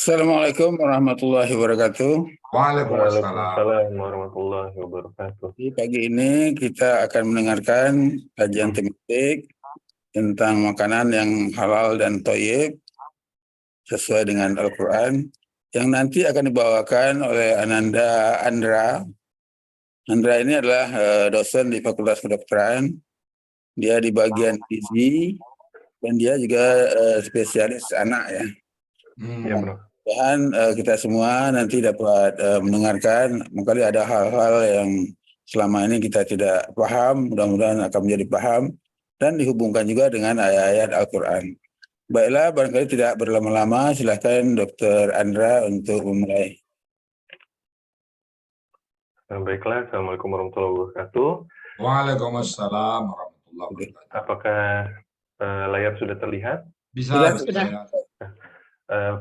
Assalamualaikum warahmatullahi wabarakatuh. Waalaikumsalam. Waalaikumsalam warahmatullahi wabarakatuh. Di pagi ini kita akan mendengarkan kajian tematik tentang makanan yang halal dan thayyib sesuai dengan Al-Quran yang nanti akan dibawakan oleh Ananda Andra. Andra ini adalah dosen di Fakultas Kedokteran. Dia di bagian gizi dan dia juga spesialis anak ya. Ya, Bro. Dan kita semua nanti dapat mendengarkan, mungkin ada hal-hal yang selama ini kita tidak paham, mudah-mudahan akan menjadi paham, dan dihubungkan juga dengan ayat-ayat Al-Quran. Baiklah, barangkali tidak berlama-lama, silakan Dr. Andra untuk memulai. Baiklah, Assalamualaikum warahmatullahi wabarakatuh. Waalaikumsalam warahmatullahi wabarakatuh. Apakah layar sudah terlihat? Bisa.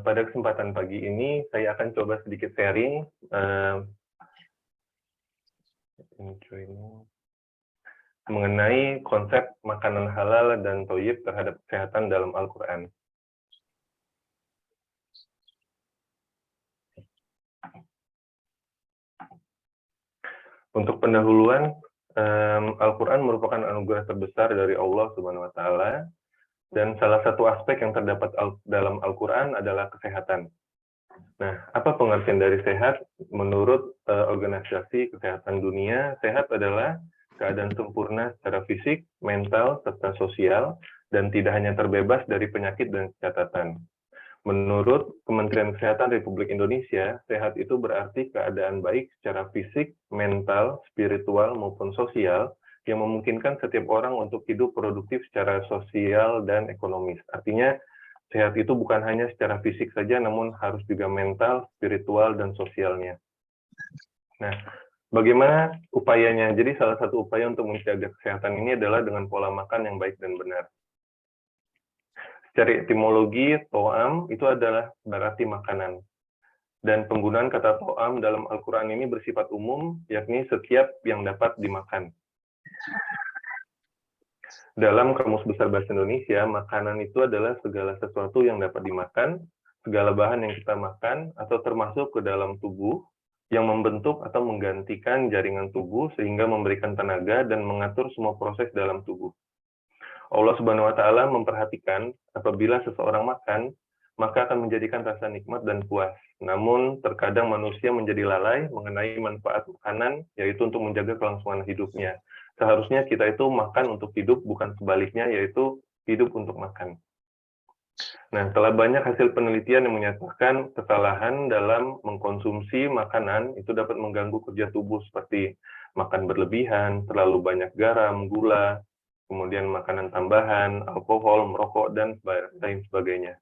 Pada kesempatan pagi ini, saya akan coba sedikit sharing mengenai konsep makanan halal dan thayyib terhadap kesehatan dalam Al-Quran. Untuk pendahuluan, Al-Quran merupakan anugerah terbesar dari Allah Subhanahu wa Ta'ala, dan salah satu aspek yang terdapat dalam Al-Quran adalah kesehatan. Nah, apa pengertian dari sehat? Menurut Organisasi Kesehatan Dunia, sehat adalah keadaan sempurna secara fisik, mental, serta sosial, dan tidak hanya terbebas dari penyakit dan catatan. Menurut Kementerian Kesehatan Republik Indonesia, sehat itu berarti keadaan baik secara fisik, mental, spiritual, maupun sosial, yang memungkinkan setiap orang untuk hidup produktif secara sosial dan ekonomis. Artinya, sehat itu bukan hanya secara fisik saja, namun harus juga mental, spiritual, dan sosialnya. Nah, bagaimana upayanya? Jadi, salah satu upaya untuk menjaga kesehatan ini adalah dengan pola makan yang baik dan benar. Secara etimologi, to'am itu adalah berarti makanan. Dan penggunaan kata to'am dalam Al-Quran ini bersifat umum, yakni setiap yang dapat dimakan. Dalam Kamus Besar Bahasa Indonesia, makanan itu adalah segala sesuatu yang dapat dimakan, segala bahan yang kita makan, atau termasuk ke dalam tubuh, yang membentuk atau menggantikan jaringan tubuh sehingga memberikan tenaga dan mengatur semua proses dalam tubuh. Allah Subhanahu wa Ta'ala memperhatikan apabila seseorang makan, maka akan menjadikan rasa nikmat dan puas. Namun, terkadang manusia menjadi lalai mengenai manfaat makanan, yaitu untuk menjaga kelangsungan hidupnya. Seharusnya kita itu makan untuk hidup, bukan sebaliknya, yaitu hidup untuk makan. Nah, telah banyak hasil penelitian yang menyatakan kesalahan dalam mengkonsumsi makanan itu dapat mengganggu kerja tubuh seperti makan berlebihan, terlalu banyak garam, gula, kemudian makanan tambahan, alkohol, merokok, dan lain sebagainya.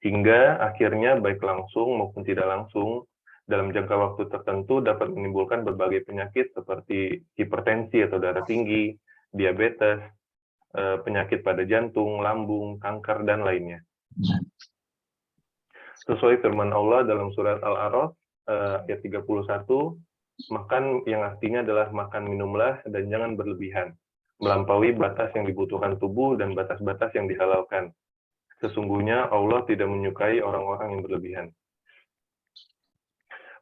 Hingga akhirnya baik langsung maupun tidak langsung, dalam jangka waktu tertentu dapat menimbulkan berbagai penyakit seperti hipertensi atau darah tinggi, diabetes, penyakit pada jantung, lambung, kanker, dan lainnya. Sesuai firman Allah dalam surat Al-A'raf ayat 31, makan yang artinya adalah makan minumlah dan jangan berlebihan, melampaui batas yang dibutuhkan tubuh dan batas-batas yang dihalalkan. Sesungguhnya Allah tidak menyukai orang-orang yang berlebihan.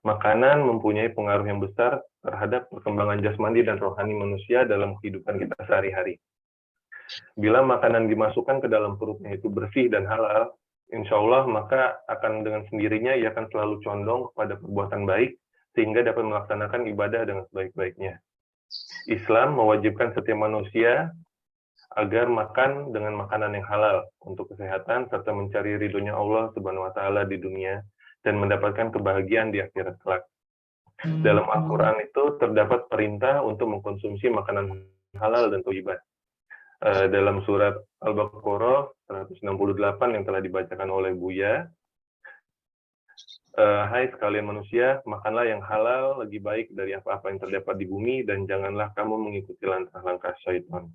Makanan mempunyai pengaruh yang besar terhadap perkembangan jasmani dan rohani manusia dalam kehidupan kita sehari-hari. Bila makanan dimasukkan ke dalam perutnya itu bersih dan halal, insya Allah maka akan dengan sendirinya ia akan selalu condong kepada perbuatan baik, sehingga dapat melaksanakan ibadah dengan sebaik-baiknya. Islam mewajibkan setiap manusia agar makan dengan makanan yang halal untuk kesehatan, serta mencari ridhonya Allah Subhanahu wa Ta'ala di dunia, dan mendapatkan kebahagiaan di akhirat kelak. Dalam Al-Quran itu terdapat perintah untuk mengkonsumsi makanan halal dan thayyibat. Dalam surat Al-Baqarah 168 yang telah dibacakan oleh Buya, hai sekalian manusia, makanlah yang halal lebih baik dari apa-apa yang terdapat di bumi, dan janganlah kamu mengikuti langkah-langkah syaitan.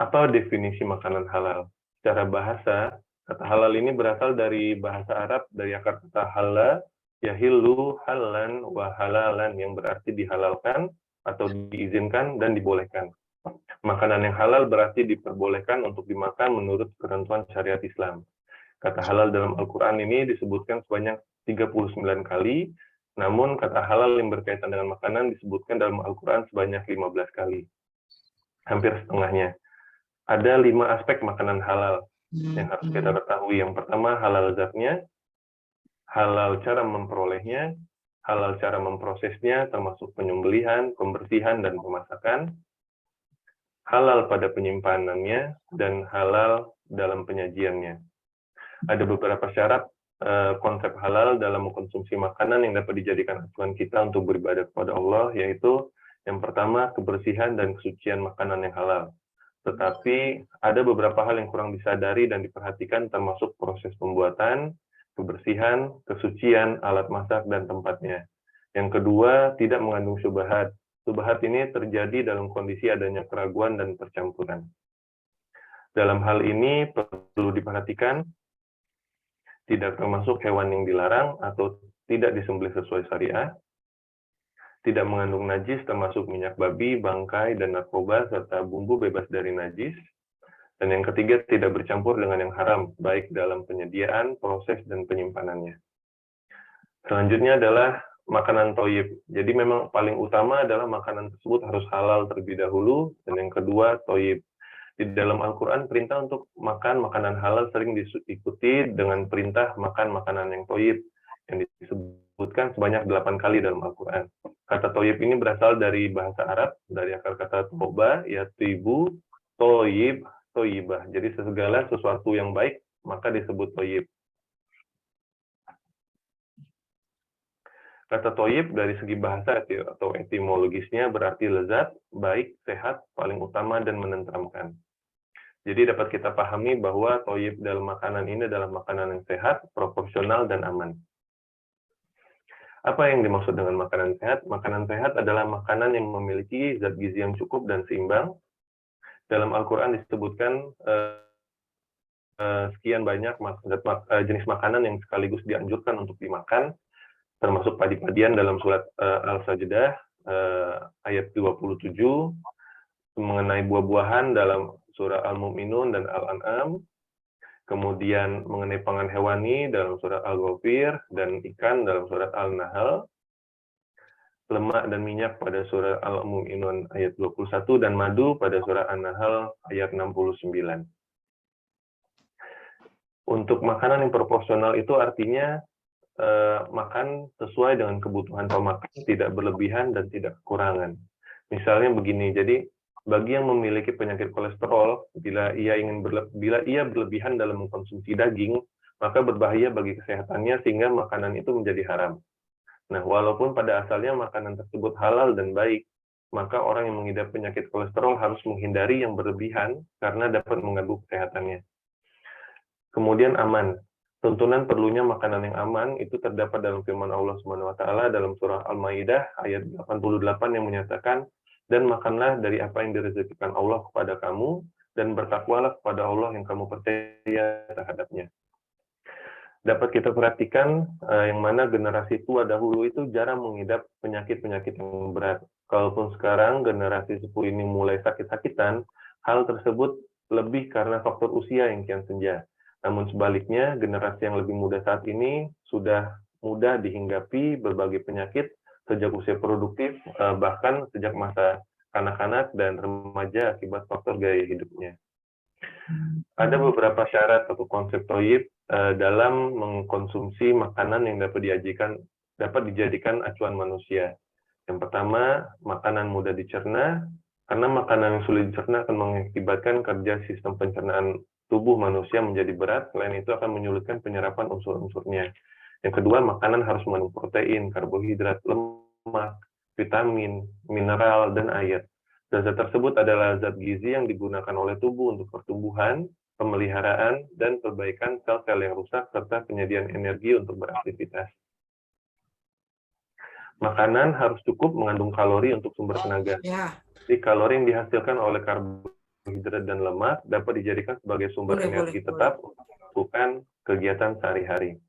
Apa definisi makanan halal? Secara bahasa, kata halal ini berasal dari bahasa Arab, dari akar kata halal, yahillu, halan, wa halalan, yang berarti dihalalkan atau diizinkan dan dibolehkan. Makanan yang halal berarti diperbolehkan untuk dimakan menurut ketentuan syariat Islam. Kata halal dalam Al-Quran ini disebutkan sebanyak 39 kali, namun kata halal yang berkaitan dengan makanan disebutkan dalam Al-Quran sebanyak 15 kali. Hampir setengahnya. Ada 5 aspek makanan halal yang harus kita ketahui. Yang pertama, halal zatnya, halal cara memperolehnya, halal cara memprosesnya, termasuk penyembelihan, pembersihan, dan pemasakan, halal pada penyimpanannya, dan halal dalam penyajiannya. Ada beberapa syarat konsep halal dalam mengkonsumsi makanan yang dapat dijadikan acuan kita untuk beribadah kepada Allah, yaitu yang pertama, kebersihan dan kesucian makanan yang halal. Tetapi ada beberapa hal yang kurang disadari dan diperhatikan, termasuk proses pembuatan, kebersihan, kesucian, alat masak, dan tempatnya. Yang kedua, tidak mengandung syubhat. Syubhat ini terjadi dalam kondisi adanya keraguan dan percampuran. Dalam hal ini perlu diperhatikan, tidak termasuk hewan yang dilarang atau tidak disembelih sesuai syariah, tidak mengandung najis termasuk minyak babi, bangkai, dan narkoba, serta bumbu bebas dari najis. Dan yang ketiga, tidak bercampur dengan yang haram, baik dalam penyediaan, proses, dan penyimpanannya. Selanjutnya adalah makanan thayyib. Jadi memang paling utama adalah makanan tersebut harus halal terlebih dahulu, dan yang kedua, thayyib. Di dalam Al-Quran, perintah untuk makan makanan halal sering diikuti dengan perintah makan makanan yang thayyib, yang disebutkan sebanyak 8 kali dalam Al-Quran. Kata thayyib ini berasal dari bahasa Arab, dari akar kata toba, yatibu, thayyib, thayyibah. Jadi segala sesuatu yang baik, maka disebut thayyib. Kata thayyib dari segi bahasa atau etimologisnya berarti lezat, baik, sehat, paling utama, dan menenteramkan. Jadi dapat kita pahami bahwa thayyib dalam makanan ini adalah makanan yang sehat, proporsional, dan aman. Apa yang dimaksud dengan makanan sehat? Makanan sehat adalah makanan yang memiliki zat gizi yang cukup dan seimbang. Dalam Al-Quran disebutkan sekian banyak jenis makanan yang sekaligus dianjurkan untuk dimakan, termasuk padi-padian dalam surat Al-Sajdah ayat 27, mengenai buah-buahan dalam surah Al-Mu'minun dan Al-An'am, kemudian mengenai pangan hewani dalam surat Al-Ghafir, dan ikan dalam surat Al-Nahl, lemak dan minyak pada surah Al-Mu'minun ayat 21, dan madu pada surah An-Nahl ayat 69. Untuk makanan yang proporsional itu artinya makan sesuai dengan kebutuhan pemakan, tidak berlebihan dan tidak kekurangan. Misalnya begini, jadi bagi yang memiliki penyakit kolesterol, bila ia berlebihan dalam mengkonsumsi daging, maka berbahaya bagi kesehatannya sehingga makanan itu menjadi haram. Nah, walaupun pada asalnya makanan tersebut halal dan baik, maka orang yang mengidap penyakit kolesterol harus menghindari yang berlebihan karena dapat mengganggu kesehatannya. Kemudian aman. Tuntunan perlunya makanan yang aman itu terdapat dalam firman Allah SWT dalam surah Al-Maidah ayat 88 yang menyatakan, dan makanlah dari apa yang direzekikan Allah kepada kamu, dan bertakwalah kepada Allah yang kamu percaya terhadapnya. Dapat kita perhatikan yang mana generasi tua dahulu itu jarang mengidap penyakit-penyakit yang berat. Kalaupun sekarang generasi sepuh ini mulai sakit-sakitan, hal tersebut lebih karena faktor usia yang kian senja. Namun sebaliknya, generasi yang lebih muda saat ini sudah mudah dihinggapi berbagai penyakit sejak usia produktif, bahkan sejak masa kanak-kanak dan remaja akibat faktor gaya hidupnya. Ada beberapa syarat atau konsep thayyib dalam mengkonsumsi makanan yang dapat dijadikan acuan manusia. Yang pertama, makanan mudah dicerna, karena makanan yang sulit dicerna akan mengakibatkan kerja sistem pencernaan tubuh manusia menjadi berat, selain itu akan menyulitkan penyerapan unsur-unsurnya. Yang kedua, makanan harus mengandung protein, karbohidrat, lemak, vitamin, mineral, dan air. Zat tersebut adalah zat gizi yang digunakan oleh tubuh untuk pertumbuhan, pemeliharaan, dan perbaikan sel-sel yang rusak, serta penyediaan energi untuk beraktivitas. Makanan harus cukup mengandung kalori untuk sumber tenaga. Jadi kalori yang dihasilkan oleh karbohidrat dan lemak dapat dijadikan sebagai sumber energi tetap untuk melakukan kegiatan sehari-hari.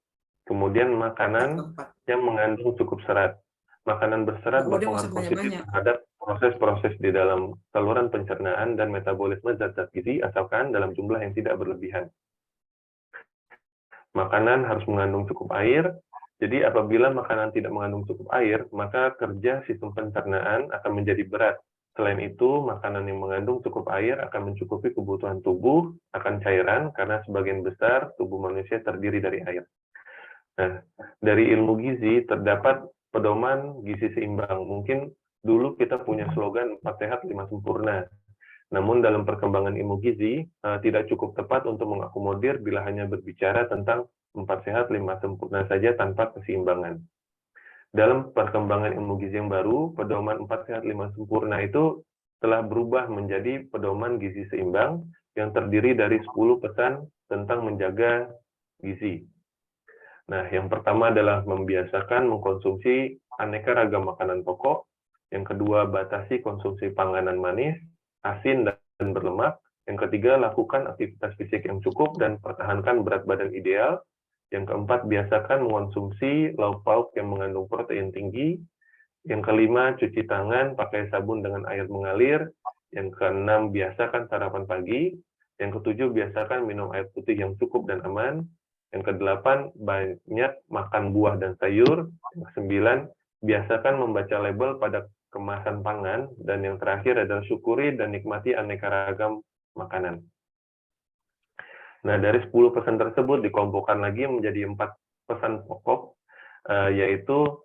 Kemudian makanan yang mengandung cukup serat. Makanan berserat berpengaruh positif terhadap proses-proses di dalam saluran pencernaan dan metabolisme zat-zat gizi asalkan dalam jumlah yang tidak berlebihan. Makanan harus mengandung cukup air. Jadi apabila makanan tidak mengandung cukup air, maka kerja sistem pencernaan akan menjadi berat. Selain itu, makanan yang mengandung cukup air akan mencukupi kebutuhan tubuh akan cairan karena sebagian besar tubuh manusia terdiri dari air. Nah, dari ilmu gizi terdapat pedoman gizi seimbang. Mungkin dulu kita punya slogan 4 sehat 5 sempurna. Namun dalam perkembangan ilmu gizi tidak cukup tepat untuk mengakomodir bila hanya berbicara tentang 4 sehat 5 sempurna saja tanpa keseimbangan. Dalam perkembangan ilmu gizi yang baru, pedoman 4 sehat 5 sempurna itu telah berubah menjadi pedoman gizi seimbang yang terdiri dari 10 pesan tentang menjaga gizi. Nah, yang pertama adalah membiasakan mengkonsumsi aneka ragam makanan pokok. Yang kedua, batasi konsumsi panganan manis, asin, dan berlemak. Yang ketiga, lakukan aktivitas fisik yang cukup dan pertahankan berat badan ideal. Yang keempat, biasakan mengonsumsi lauk pauk yang mengandung protein tinggi. Yang kelima, cuci tangan pakai sabun dengan air mengalir. Yang keenam, biasakan sarapan pagi. Yang ketujuh, biasakan minum air putih yang cukup dan aman. Yang kedelapan, banyak makan buah dan sayur. Yang kesembilan, biasakan membaca label pada kemasan pangan. Dan yang terakhir adalah syukuri dan nikmati aneka ragam makanan. Nah, dari 10 pesan tersebut dikelompokkan lagi menjadi 4 pesan pokok, yaitu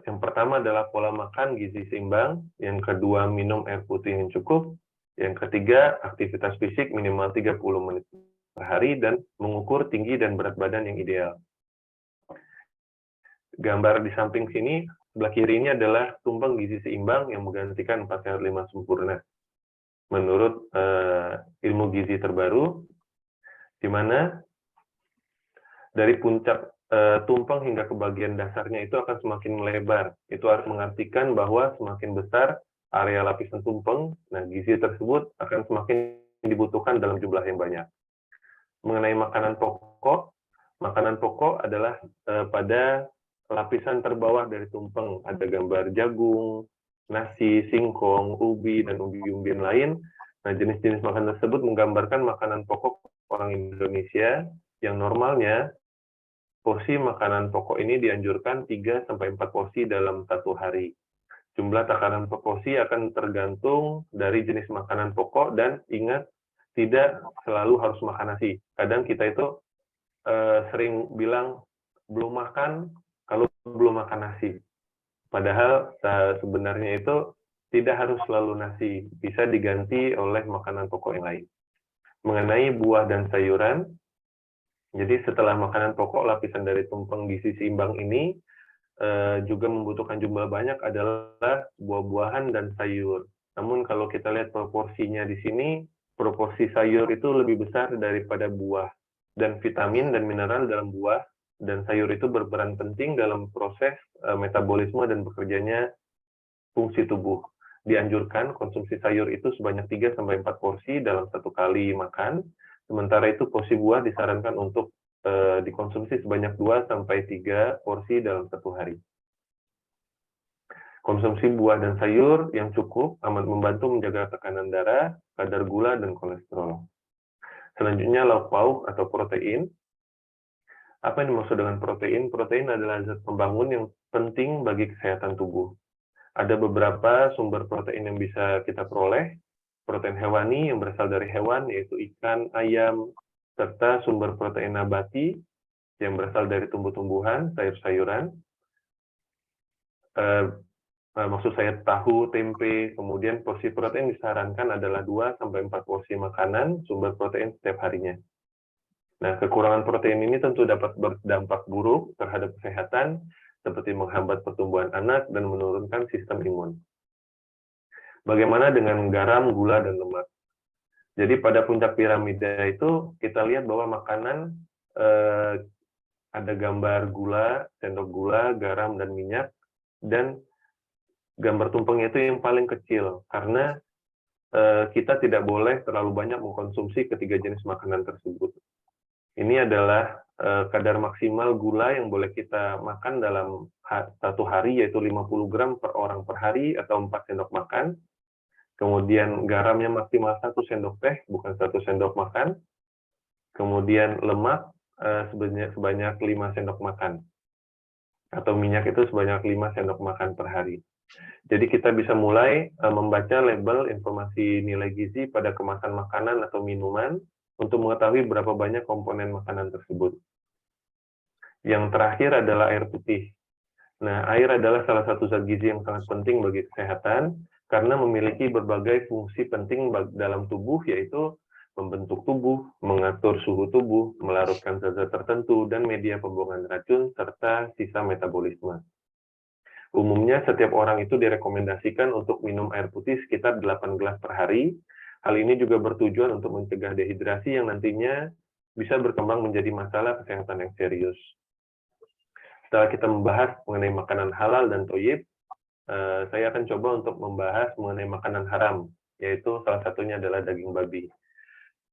yang pertama adalah pola makan gizi seimbang, yang kedua minum air putih yang cukup, yang ketiga aktivitas fisik minimal 30 menit per hari, dan mengukur tinggi dan berat badan yang ideal. Gambar di samping sini, sebelah kiri ini adalah tumpeng gizi seimbang yang menggantikan 4 sehat 5 sempurna. Menurut ilmu gizi terbaru, di mana dari puncak tumpeng hingga ke bagian dasarnya itu akan semakin melebar. Itu mengartikan bahwa semakin besar area lapisan tumpeng, nah gizi tersebut akan semakin dibutuhkan dalam jumlah yang banyak. Mengenai makanan pokok adalah pada lapisan terbawah dari tumpeng. Ada gambar jagung, nasi, singkong, ubi, dan umbi-umbian lain. Nah, jenis-jenis makanan tersebut menggambarkan makanan pokok orang Indonesia yang normalnya porsi makanan pokok ini dianjurkan 3-4 porsi dalam satu hari. Jumlah takaran per porsi akan tergantung dari jenis makanan pokok, dan ingat, tidak selalu harus makan nasi. Kadang kita itu sering bilang belum makan kalau belum makan nasi. Padahal sebenarnya itu tidak harus selalu nasi, bisa diganti oleh makanan pokok yang lain. Mengenai buah dan sayuran, jadi setelah makanan pokok, lapisan dari tumpeng gizi seimbang ini juga membutuhkan jumlah banyak adalah buah-buahan dan sayur. Namun kalau kita lihat proporsinya di sini, proporsi sayur itu lebih besar daripada buah. Dan vitamin dan mineral dalam buah dan sayur itu berperan penting dalam proses metabolisme dan bekerjanya fungsi tubuh. Dianjurkan konsumsi sayur itu sebanyak 3-4 porsi dalam satu kali makan, sementara itu porsi buah disarankan untuk dikonsumsi sebanyak 2-3 porsi dalam satu hari. Konsumsi buah dan sayur yang cukup amat membantu menjaga tekanan darah, kadar gula, dan kolesterol. Selanjutnya, lauk pauk atau protein. Apa yang dimaksud dengan protein? Protein adalah zat pembangun yang penting bagi kesehatan tubuh. Ada beberapa sumber protein yang bisa kita peroleh. Protein hewani yang berasal dari hewan, yaitu ikan, ayam, serta sumber protein nabati yang berasal dari tumbuh-tumbuhan, sayur-sayuran. Maksud saya tahu, tempe, kemudian porsi protein disarankan adalah 2-4 porsi makanan sumber protein setiap harinya. Nah, kekurangan protein ini tentu dapat berdampak buruk terhadap kesehatan, seperti menghambat pertumbuhan anak dan menurunkan sistem imun. Bagaimana dengan garam, gula, dan lemak? Jadi pada puncak piramida itu kita lihat bahwa makanan ada gambar gula, sendok gula, garam, dan minyak, dan gambar tumpeng itu yang paling kecil, karena kita tidak boleh terlalu banyak mengkonsumsi ketiga jenis makanan tersebut. Ini adalah kadar maksimal gula yang boleh kita makan dalam satu hari, yaitu 50 gram per orang per hari atau 4 sendok makan. Kemudian garamnya maksimal 1 sendok teh, bukan 1 sendok makan. Kemudian lemak sebanyak 5 sendok makan. Atau minyak itu sebanyak 5 sendok makan per hari. Jadi kita bisa mulai membaca label informasi nilai gizi pada kemasan makanan atau minuman untuk mengetahui berapa banyak komponen makanan tersebut. Yang terakhir adalah air putih. Nah, air adalah salah satu zat gizi yang sangat penting bagi kesehatan karena memiliki berbagai fungsi penting dalam tubuh, yaitu membentuk tubuh, mengatur suhu tubuh, melarutkan zat-zat tertentu, dan media pembuangan racun, serta sisa metabolisme. Umumnya, setiap orang itu direkomendasikan untuk minum air putih sekitar 8 gelas per hari. Hal ini juga bertujuan untuk mencegah dehidrasi yang nantinya bisa berkembang menjadi masalah kesehatan yang serius. Setelah kita membahas mengenai makanan halal dan thayyib, saya akan coba untuk membahas mengenai makanan haram, yaitu salah satunya adalah daging babi.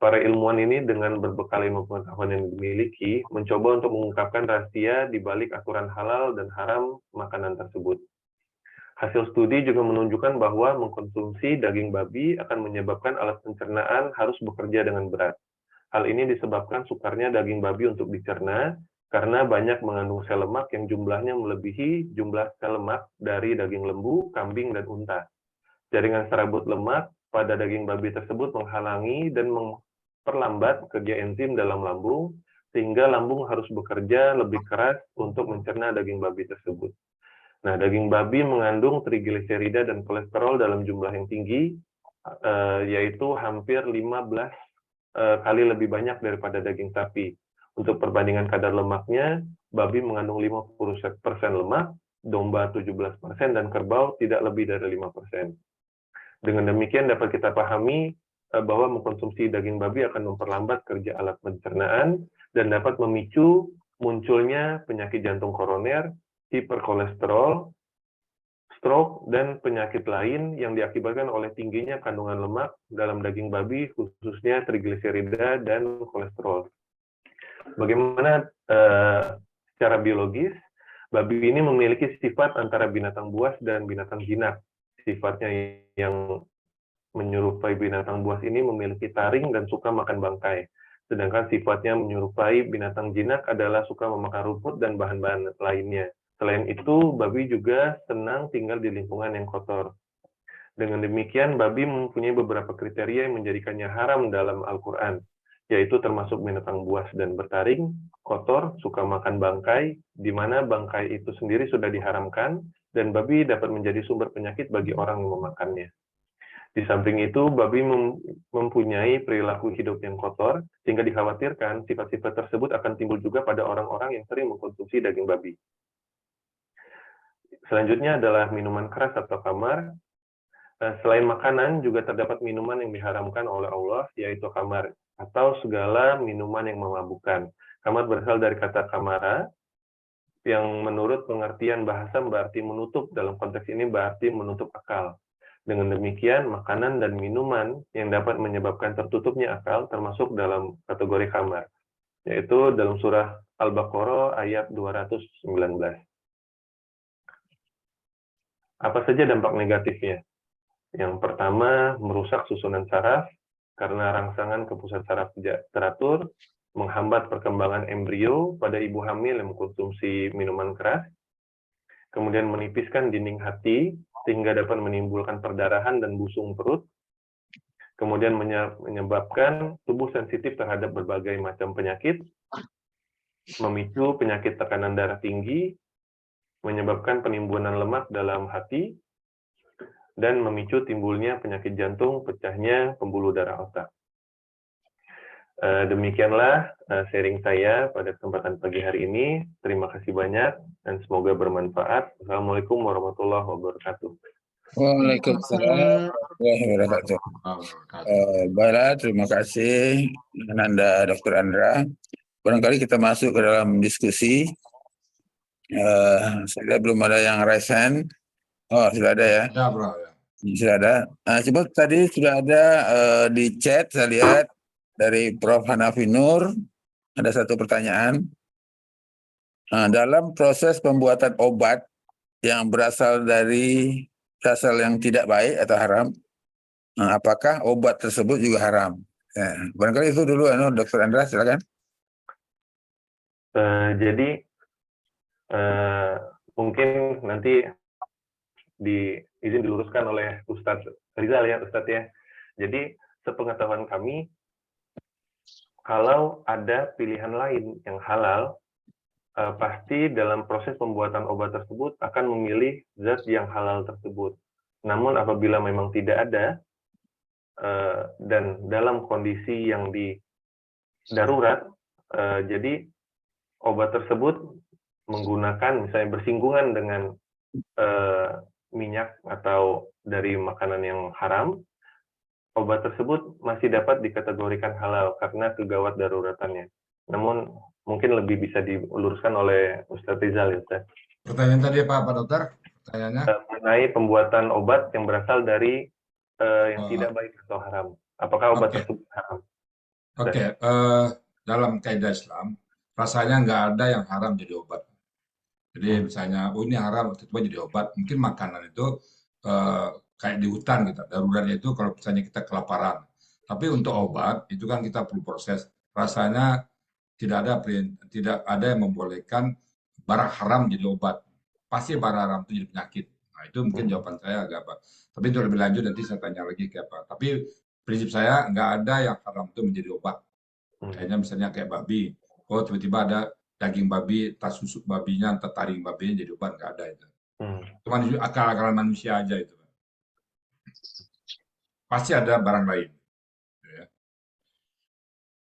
Para ilmuwan ini dengan berbekal ilmu pengetahuan yang dimiliki, mencoba untuk mengungkapkan rahasia di balik aturan halal dan haram makanan tersebut. Hasil studi juga menunjukkan bahwa mengkonsumsi daging babi akan menyebabkan alat pencernaan harus bekerja dengan berat. Hal ini disebabkan sukarnya daging babi untuk dicerna, karena banyak mengandung sel lemak yang jumlahnya melebihi jumlah sel lemak dari daging lembu, kambing, dan unta. Jaringan serabut lemak pada daging babi tersebut menghalangi dan memperlambat kerja enzim dalam lambung, sehingga lambung harus bekerja lebih keras untuk mencerna daging babi tersebut. Nah, daging babi mengandung trigliserida dan kolesterol dalam jumlah yang tinggi, yaitu hampir 15 kali lebih banyak daripada daging sapi. Untuk perbandingan kadar lemaknya, babi mengandung 50% lemak, domba 17%, dan kerbau tidak lebih dari 5%. Dengan demikian dapat kita pahami bahwa mengkonsumsi daging babi akan memperlambat kerja alat pencernaan dan dapat memicu munculnya penyakit jantung koroner, hiperkolesterol, stroke, dan penyakit lain yang diakibatkan oleh tingginya kandungan lemak dalam daging babi, khususnya trigliserida dan kolesterol. Bagaimana secara biologis, babi ini memiliki sifat antara binatang buas dan binatang jinak. Sifatnya yang menyerupai binatang buas ini memiliki taring dan suka makan bangkai. Sedangkan sifatnya menyerupai binatang jinak adalah suka memakan rumput dan bahan-bahan lainnya. Selain itu, babi juga senang tinggal di lingkungan yang kotor. Dengan demikian, babi mempunyai beberapa kriteria yang menjadikannya haram dalam Al-Quran, yaitu termasuk binatang buas dan bertaring, kotor, suka makan bangkai, di mana bangkai itu sendiri sudah diharamkan, dan babi dapat menjadi sumber penyakit bagi orang yang memakannya. Di samping itu, babi mempunyai perilaku hidup yang kotor, sehingga dikhawatirkan sifat-sifat tersebut akan timbul juga pada orang-orang yang sering mengkonsumsi daging babi. Selanjutnya adalah minuman keras atau khamar. Selain makanan, juga terdapat minuman yang diharamkan oleh Allah, yaitu khamar, atau segala minuman yang memabukkan. Khamar berasal dari kata khamara, yang menurut pengertian bahasa berarti menutup, dalam konteks ini berarti menutup akal. Dengan demikian, makanan dan minuman yang dapat menyebabkan tertutupnya akal termasuk dalam kategori khamar, yaitu dalam surah Al-Baqarah ayat 219. Apa saja dampak negatifnya? Yang pertama, merusak susunan saraf, karena rangsangan ke pusat saraf tidak teratur, menghambat perkembangan embrio pada ibu hamil yang mengkonsumsi minuman keras, kemudian menipiskan dinding hati, sehingga dapat menimbulkan perdarahan dan busung perut, kemudian menyebabkan tubuh sensitif terhadap berbagai macam penyakit, memicu penyakit tekanan darah tinggi, menyebabkan penimbunan lemak dalam hati, dan memicu timbulnya penyakit jantung, pecahnya pembuluh darah otak. Demikianlah sharing saya pada kesempatan pagi hari ini. Terima kasih banyak dan semoga bermanfaat. Assalamualaikum warahmatullahi wabarakatuh. Waalaikumsalam warahmatullahi wabarakatuh. Baiklah, terima kasih Ananda, Dr. Andra. Barangkali kita masuk ke dalam diskusi. Saya belum ada yang raise hand. Oh, sudah ada ya? Ya, bro. Ya. Sudah ada. Coba tadi sudah ada di chat, saya lihat dari Prof. Hanafi Nur, ada satu pertanyaan. Dalam proses pembuatan obat yang berasal dari berasal yang tidak baik atau haram, apakah obat tersebut juga haram? Barangkali itu dulu, Dr. Andra, silakan. Jadi mungkin nanti izin diluruskan oleh Ustadz Rizal ya, Ustadz ya. Jadi sepengetahuan kami, kalau ada pilihan lain yang halal, pasti dalam proses pembuatan obat tersebut akan memilih zat yang halal tersebut. Namun apabila memang tidak ada, dan dalam kondisi yang darurat, jadi obat tersebut menggunakan misalnya bersinggungan dengan minyak atau dari makanan yang haram, obat tersebut masih dapat dikategorikan halal karena kegawat daruratannya. Namun mungkin lebih bisa diluruskan oleh Ustadz Rizal ya, Ustadz. Pertanyaan tadi apa, Pak Dokter? Pertanyaannya? Mengenai pembuatan obat yang berasal dari yang tidak baik atau haram. Apakah obat tersebut haram? Oke, dalam kaidah Islam, rasanya nggak ada yang haram jadi obat. Jadi misalnya, oh ini haram, tiba-tiba jadi obat. Mungkin makanan itu kayak di hutan gitu. Daruratnya itu kalau misalnya kita kelaparan. Tapi untuk obat itu kan kita perlu proses. Rasanya tidak ada yang membolehkan barang haram jadi obat. Pasti barang haram itu jadi penyakit. Nah, itu mungkin jawaban saya agak apa. Tapi untuk lebih lanjut nanti saya tanya lagi ke apa. Tapi prinsip saya nggak ada yang haram itu menjadi obat. Kayaknya misalnya kayak babi. Oh tiba-tiba ada daging babi, tas susuk babinya, entah taring babinya jadi obat, nggak ada itu. Cuma akal-akalan manusia aja itu. Pasti ada barang lain. Ya.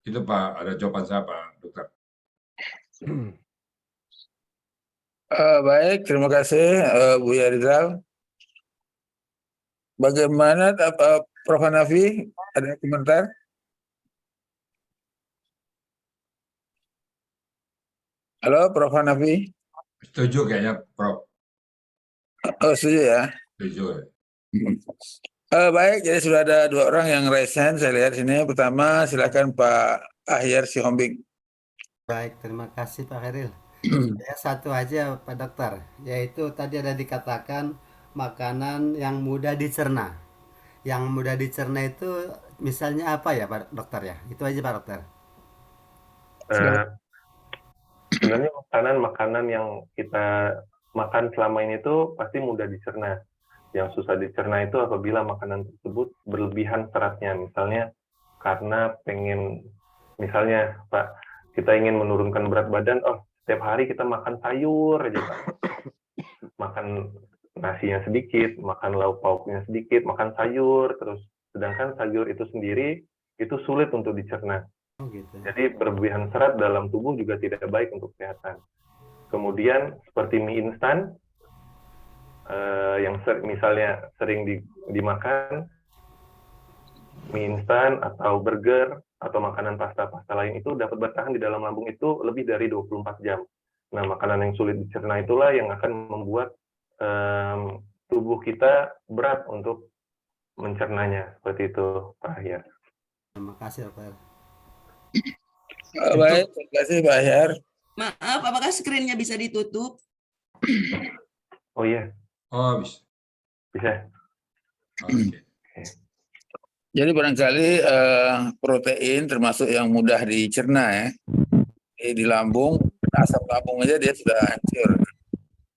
Itu Pak, ada jawaban saya Pak Dokter. Baik, terima kasih Buya Rizal. Bagaimana Prof. Hanafi? Ada komentar? Halo, Prof. Hanafi. Setuju kayaknya Prof. Oh, setuju ya. Setuju. Baik, jadi sudah ada 2 orang yang raise hand. Saya lihat sini. Pertama, silakan Pak Ahyar Sihombing. Baik, terima kasih Pak Khairil. Ya, satu aja Pak Dokter, yaitu tadi ada dikatakan makanan yang mudah dicerna. Yang mudah dicerna itu misalnya apa ya Pak Dokter ya? Itu aja Pak Dokter. Sebenarnya makanan yang kita makan selama ini itu pasti mudah dicerna. Yang susah dicerna itu apabila makanan tersebut berlebihan seratnya. Misalnya karena misalnya Pak, kita ingin menurunkan berat badan, setiap hari kita makan sayur aja Pak. Makan nasinya sedikit, makan lauk pauknya sedikit, makan sayur terus. Sedangkan sayur itu sendiri itu sulit untuk dicerna. Gitu. Jadi berlebihan serat dalam tubuh juga tidak baik untuk kesehatan. Kemudian seperti mie instan yang misalnya sering dimakan, mie instan atau burger atau makanan pasta-pasta lain itu dapat bertahan di dalam lambung itu lebih dari 24 jam. Nah, makanan yang sulit dicerna itulah yang akan membuat tubuh kita berat untuk mencernanya. Seperti itu, Pak Ahyar. Terima kasih Pak. Baik, terima kasih Pak Ahyar. Maaf, apakah screen-nya bisa ditutup? Oh iya. Oh bisa. Bisa. Oke. Jadi barangkali protein termasuk yang mudah dicerna ya. Di lambung, asam lambung aja dia sudah hancur.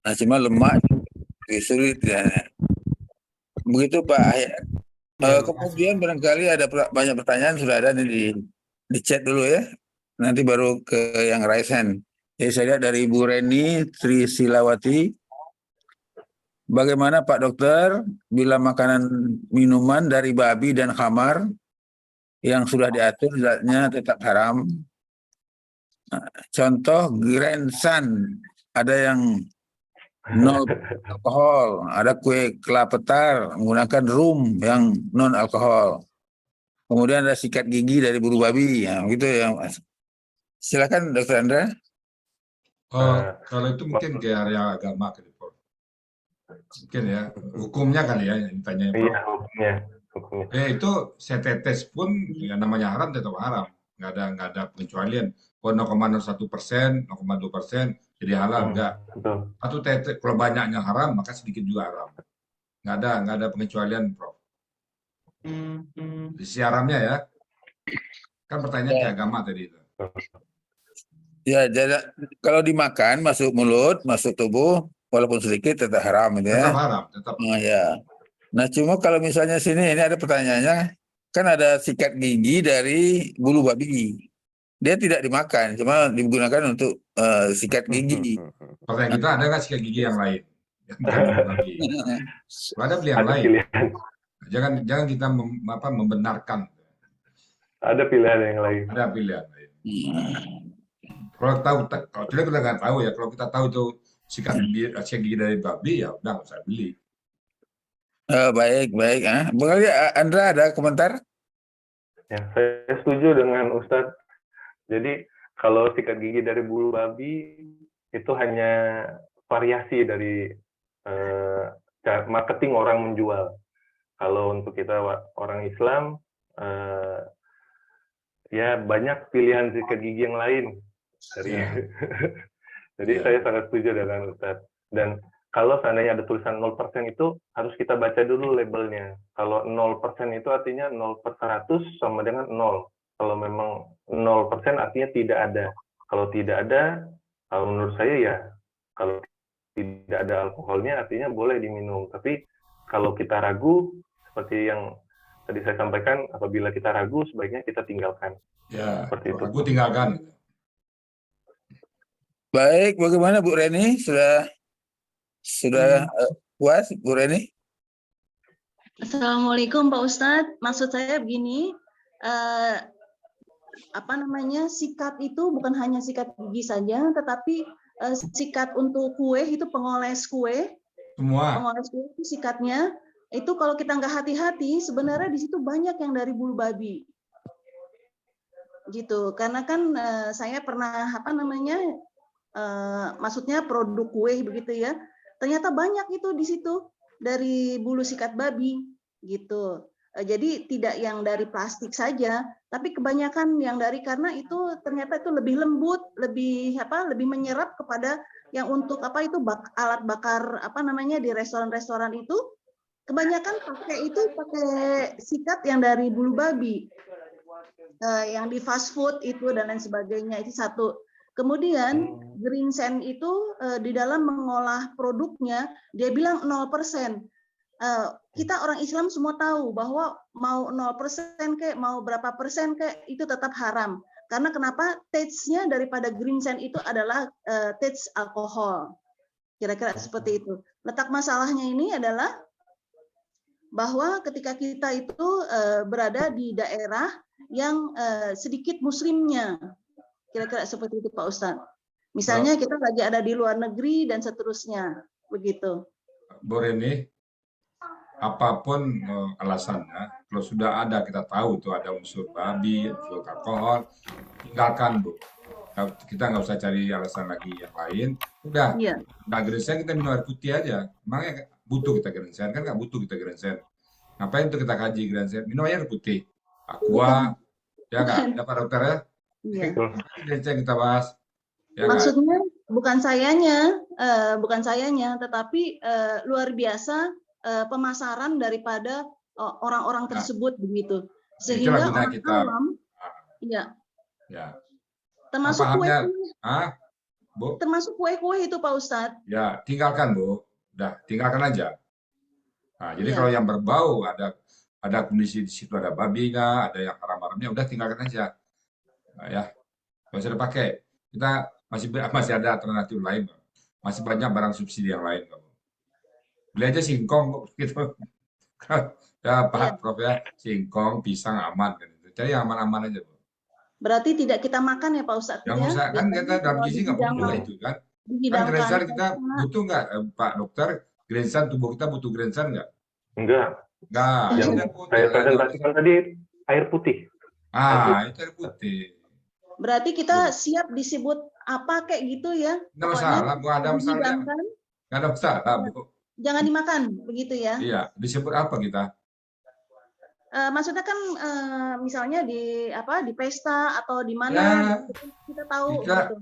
Nah, cuma lemak sulit ya. Begitu Pak Ahyar. Kemudian barangkali ada banyak pertanyaan sudah ada di chat dulu ya. Nanti baru ke yang raise hand. Jadi saya lihat dari Ibu Reni Trisilawati. Bagaimana Pak Dokter bila makanan minuman dari babi dan khamar yang sudah diatur zatnya tetap haram? Contoh Grand Sun, ada yang 0 alkohol, ada kue kelapa tar menggunakan rum yang non alkohol. Kemudian ada sikat gigi dari bulu babi, ya, gitu ya. Silakan Dokter Andra. Kalau itu mungkin ke area agama kali Prof. Mungkin ya, hukumnya kali ya yang ditanya Prof. Iya, hukumnya. Itu setetes pun ya namanya haram tetap haram. Nggak ada pengecualian. Oh 0,01%, 0,2% jadi halal, enggak. Satu tetes kalau banyaknya haram maka sedikit juga haram. Nggak ada pengecualian Prof. Di haramnya ya. Kan pertanyaan ke agama tadi itu. Ya, jadi kalau dimakan masuk mulut, masuk tubuh, walaupun sedikit tetap haram gitu Tetap ya. haram, tetap. Ya. Nah, cuma kalau misalnya sini ini ada pertanyaannya, kan ada sikat gigi dari bulu babi. Dia tidak dimakan, cuma digunakan untuk sikat gigi. Pertanyaan kita, ada nggak sikat gigi yang lain? Yang bukan bulu babi. Kalau ada, beli yang Ada lain. pilihan, Jangan kita membenarkan. ada pilihan yang lain. Ada pilihan lain. Kalau kalau tidak kita nggak tahu ya. Kalau kita tahu itu sikat gigi dari babi, ya udah nggak usah beli. Baik. Bung Ali, Andra ada komentar? Ya, saya setuju dengan Ustadz. Jadi kalau sikat gigi dari bulu babi itu hanya variasi dari marketing orang menjual. Kalau untuk kita orang Islam, ya banyak pilihan sikat gigi yang lain. Jadi saya sangat setuju dengan Ustadz. Dan kalau seandainya ada tulisan 0% itu harus kita baca dulu labelnya. Kalau 0% itu artinya 0/100 sama dengan 0. Kalau memang 0% artinya tidak ada. Kalau tidak ada, kalau menurut saya ya, kalau tidak ada alkoholnya artinya boleh diminum. Tapi kalau kita ragu, seperti yang tadi saya sampaikan, apabila kita ragu sebaiknya kita tinggalkan. Ya, Seperti itu. aku tinggalkan. Baik, bagaimana Bu Reni? Sudah puas Bu Reni? Assalamualaikum Pak Ustadz. Maksud saya begini, sikat itu bukan hanya sikat gigi saja, tetapi sikat untuk kue itu pengoles kue itu sikatnya itu kalau kita nggak hati-hati sebenarnya di situ banyak yang dari bulu babi gitu. Karena kan saya pernah maksudnya produk kue begitu ya. Ternyata banyak itu di situ dari bulu sikat babi gitu. Jadi tidak yang dari plastik saja, tapi kebanyakan yang dari karena itu ternyata itu lebih lembut, lebih menyerap kepada yang untuk alat bakar di restoran-restoran itu kebanyakan pakai sikat yang dari bulu babi. Yang di fast food itu dan lain sebagainya itu satu. Kemudian Green Sand itu di dalam mengolah produknya dia bilang 0%. Kita orang Islam semua tahu bahwa mau 0% kayak mau berapa persen kayak itu tetap haram. Karena kenapa? Taste-nya daripada Green Sand itu adalah taste alkohol. Kira-kira seperti itu. Letak masalahnya ini adalah bahwa ketika kita itu berada di daerah yang sedikit muslimnya. Kira-kira seperti itu Pak Ustadz. Misalnya kita lagi ada di luar negeri dan seterusnya. Begitu. Bu Reni, apapun alasannya, kalau sudah ada kita tahu itu ada unsur babi, unsur alkohol, tinggalkan Bu. Kita nggak usah cari alasan lagi yang lain. Udah, nggak Green Sand kita minum air putih aja. Emangnya butuh kita Green Sand? Kan nggak butuh kita Green Sand. Ngapain tuh kita kaji Green Sand? Minum air putih. Aqua, ya nggak? Ya Pak Dokter ya? Iya. Green Sand kita bahas. Ya, maksudnya bukan sayanya, tetapi luar biasa pemasaran daripada orang-orang tersebut begitu. Sehingga orang awam, ya. Termasuk Bu? Termasuk kue-kue itu Pak Ustadz. Ya, tinggalkan Bu. Udah, tinggalkan aja. Nah, jadi kalau yang berbau ada kondisi di situ ada babi nggak, ada yang haram-haramnya, udah tinggalkan aja. Nah, ya, nggak usah dipakai. Kita masih ada alternatif lain, masih banyak barang subsidi yang lain. Beli aja singkong gitu. Ya Pak Prof ya, singkong, pisang aman kan. Cari yang aman-aman aja. Berarti tidak kita makan ya Pak Ustadz? Yang usah kan kita dalam gizi nggak butuh itu kan. Kan Green Sand kita butuh nggak Pak Dokter? Green Sand tubuh kita butuh Green Sand nggak? Enggak. Yang saya presentasikan tadi air putih. Itu air putih. Berarti kita siap disebut apa kayak gitu ya? Nggak masalah, nggak ada masalah. Nggak ada masalah, Bu. Jangan dimakan, begitu ya? Iya, disebut apa kita? Maksudnya kan misalnya di pesta atau di mana kita tahu. Gitu.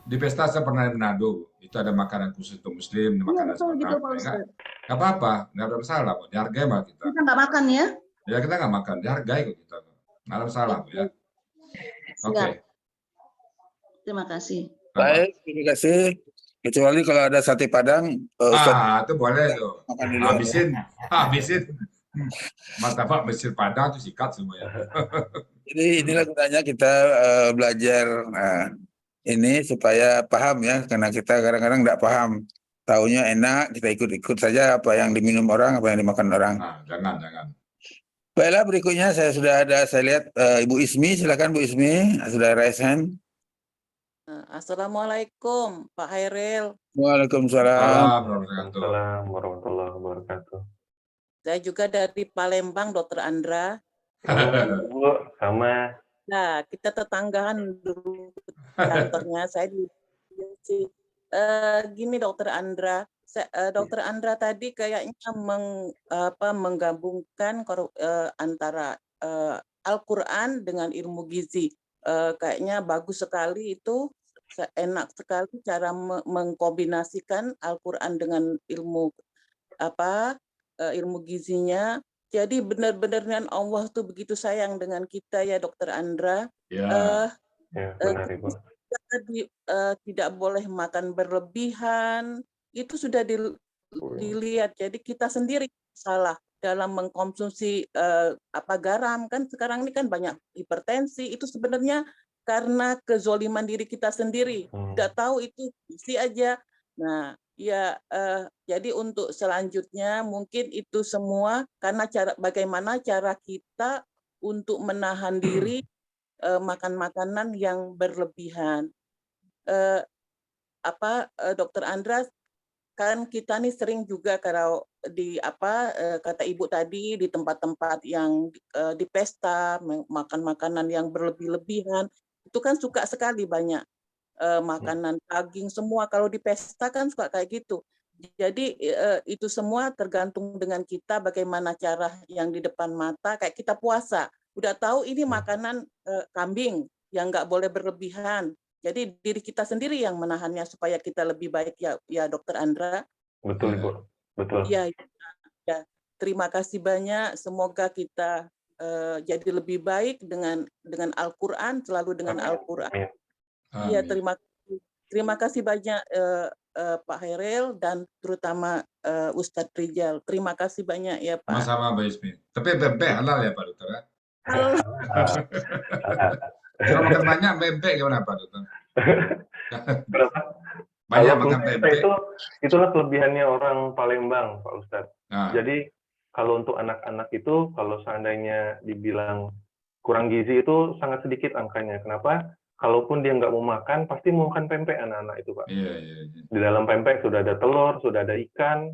Di pesta saya pernah di Manado, itu ada makanan khusus untuk Muslim, makanan gitu, nggak apa-apa, nggak ada masalah kok, dihargai mah kita. Kita nggak makan ya? Ya kita nggak makan, dihargai kok kita, nggak ada masalah ya. Oke. Terima kasih. Baik, terima kasih. Kecuali kalau ada sate Padang, Ustaz Itu boleh tuh. makan duluan ya. Habisin. Martabak Mesir Padang tuh sikat semuanya. Jadi inilah gunanya kita belajar ini supaya paham ya, karena kita kadang-kadang nggak paham. Taunya enak, kita ikut-ikut saja apa yang diminum orang, apa yang dimakan orang. Nah, jangan. Baiklah, berikutnya saya lihat Ibu Ismi, silakan Bu Ismi, sudah raise hand. Assalamualaikum Pak Hairil. Waalaikumsalam. Waalaikumsalam warahmatullahi wabarakatuh. Saya juga dari Palembang, Dokter Andra. Bu, sama. Nah, kita tetanggaan dulu kantornya. Saya di gini Dokter Andra. Dokter Andra tadi kayaknya menggabungkan antara Al-Quran dengan ilmu gizi. Kayaknya bagus sekali itu, enak sekali cara mengkombinasikan Al-Quran dengan ilmu ilmu gizinya. Jadi benar-benar Allah tuh begitu sayang dengan kita ya Dokter Andra. Ya. Benar Ibu. Tidak boleh makan berlebihan, itu sudah dilihat. Jadi kita sendiri salah dalam mengkonsumsi garam, kan sekarang ini kan banyak hipertensi, itu sebenarnya karena kezoliman diri kita sendiri, tidak tahu itu isi aja. Nah ya, jadi untuk selanjutnya mungkin itu semua karena bagaimana cara kita untuk menahan diri makan makanan yang berlebihan. Dokter Andra, kan kita nih sering juga kalau kata Ibu tadi di tempat-tempat yang di pesta makan makanan yang berlebih-lebihan, itu kan suka sekali banyak makanan daging semua. Kalau di pesta kan suka kayak gitu. Jadi itu semua tergantung dengan kita bagaimana cara yang di depan mata. Kayak kita puasa, udah tahu ini makanan kambing yang nggak boleh berlebihan. Jadi diri kita sendiri yang menahannya supaya kita lebih baik ya Dokter Andra. Betul Ibu, betul. Ya. Terima kasih banyak. Semoga kita jadi lebih baik dengan Al-Quran, selalu dengan Al-Quran. Iya, terima kasih banyak Pak Hairil dan terutama Ustadz Rijal. Terima kasih banyak ya Pak. Sama-sama Mbak Ismi. Tapi pempek halal ya Pak Dokter ya? Kalau makan banyak pempek gimana Pak Dokter? Banyak makan pempek. Itulah kelebihannya orang Palembang Pak Ustadz. Jadi kalau untuk anak-anak itu, kalau seandainya dibilang kurang gizi itu sangat sedikit angkanya. Kenapa? Kalaupun dia nggak mau makan, pasti mau makan pempek anak-anak itu Pak. Iya. Di dalam pempek sudah ada telur, sudah ada ikan,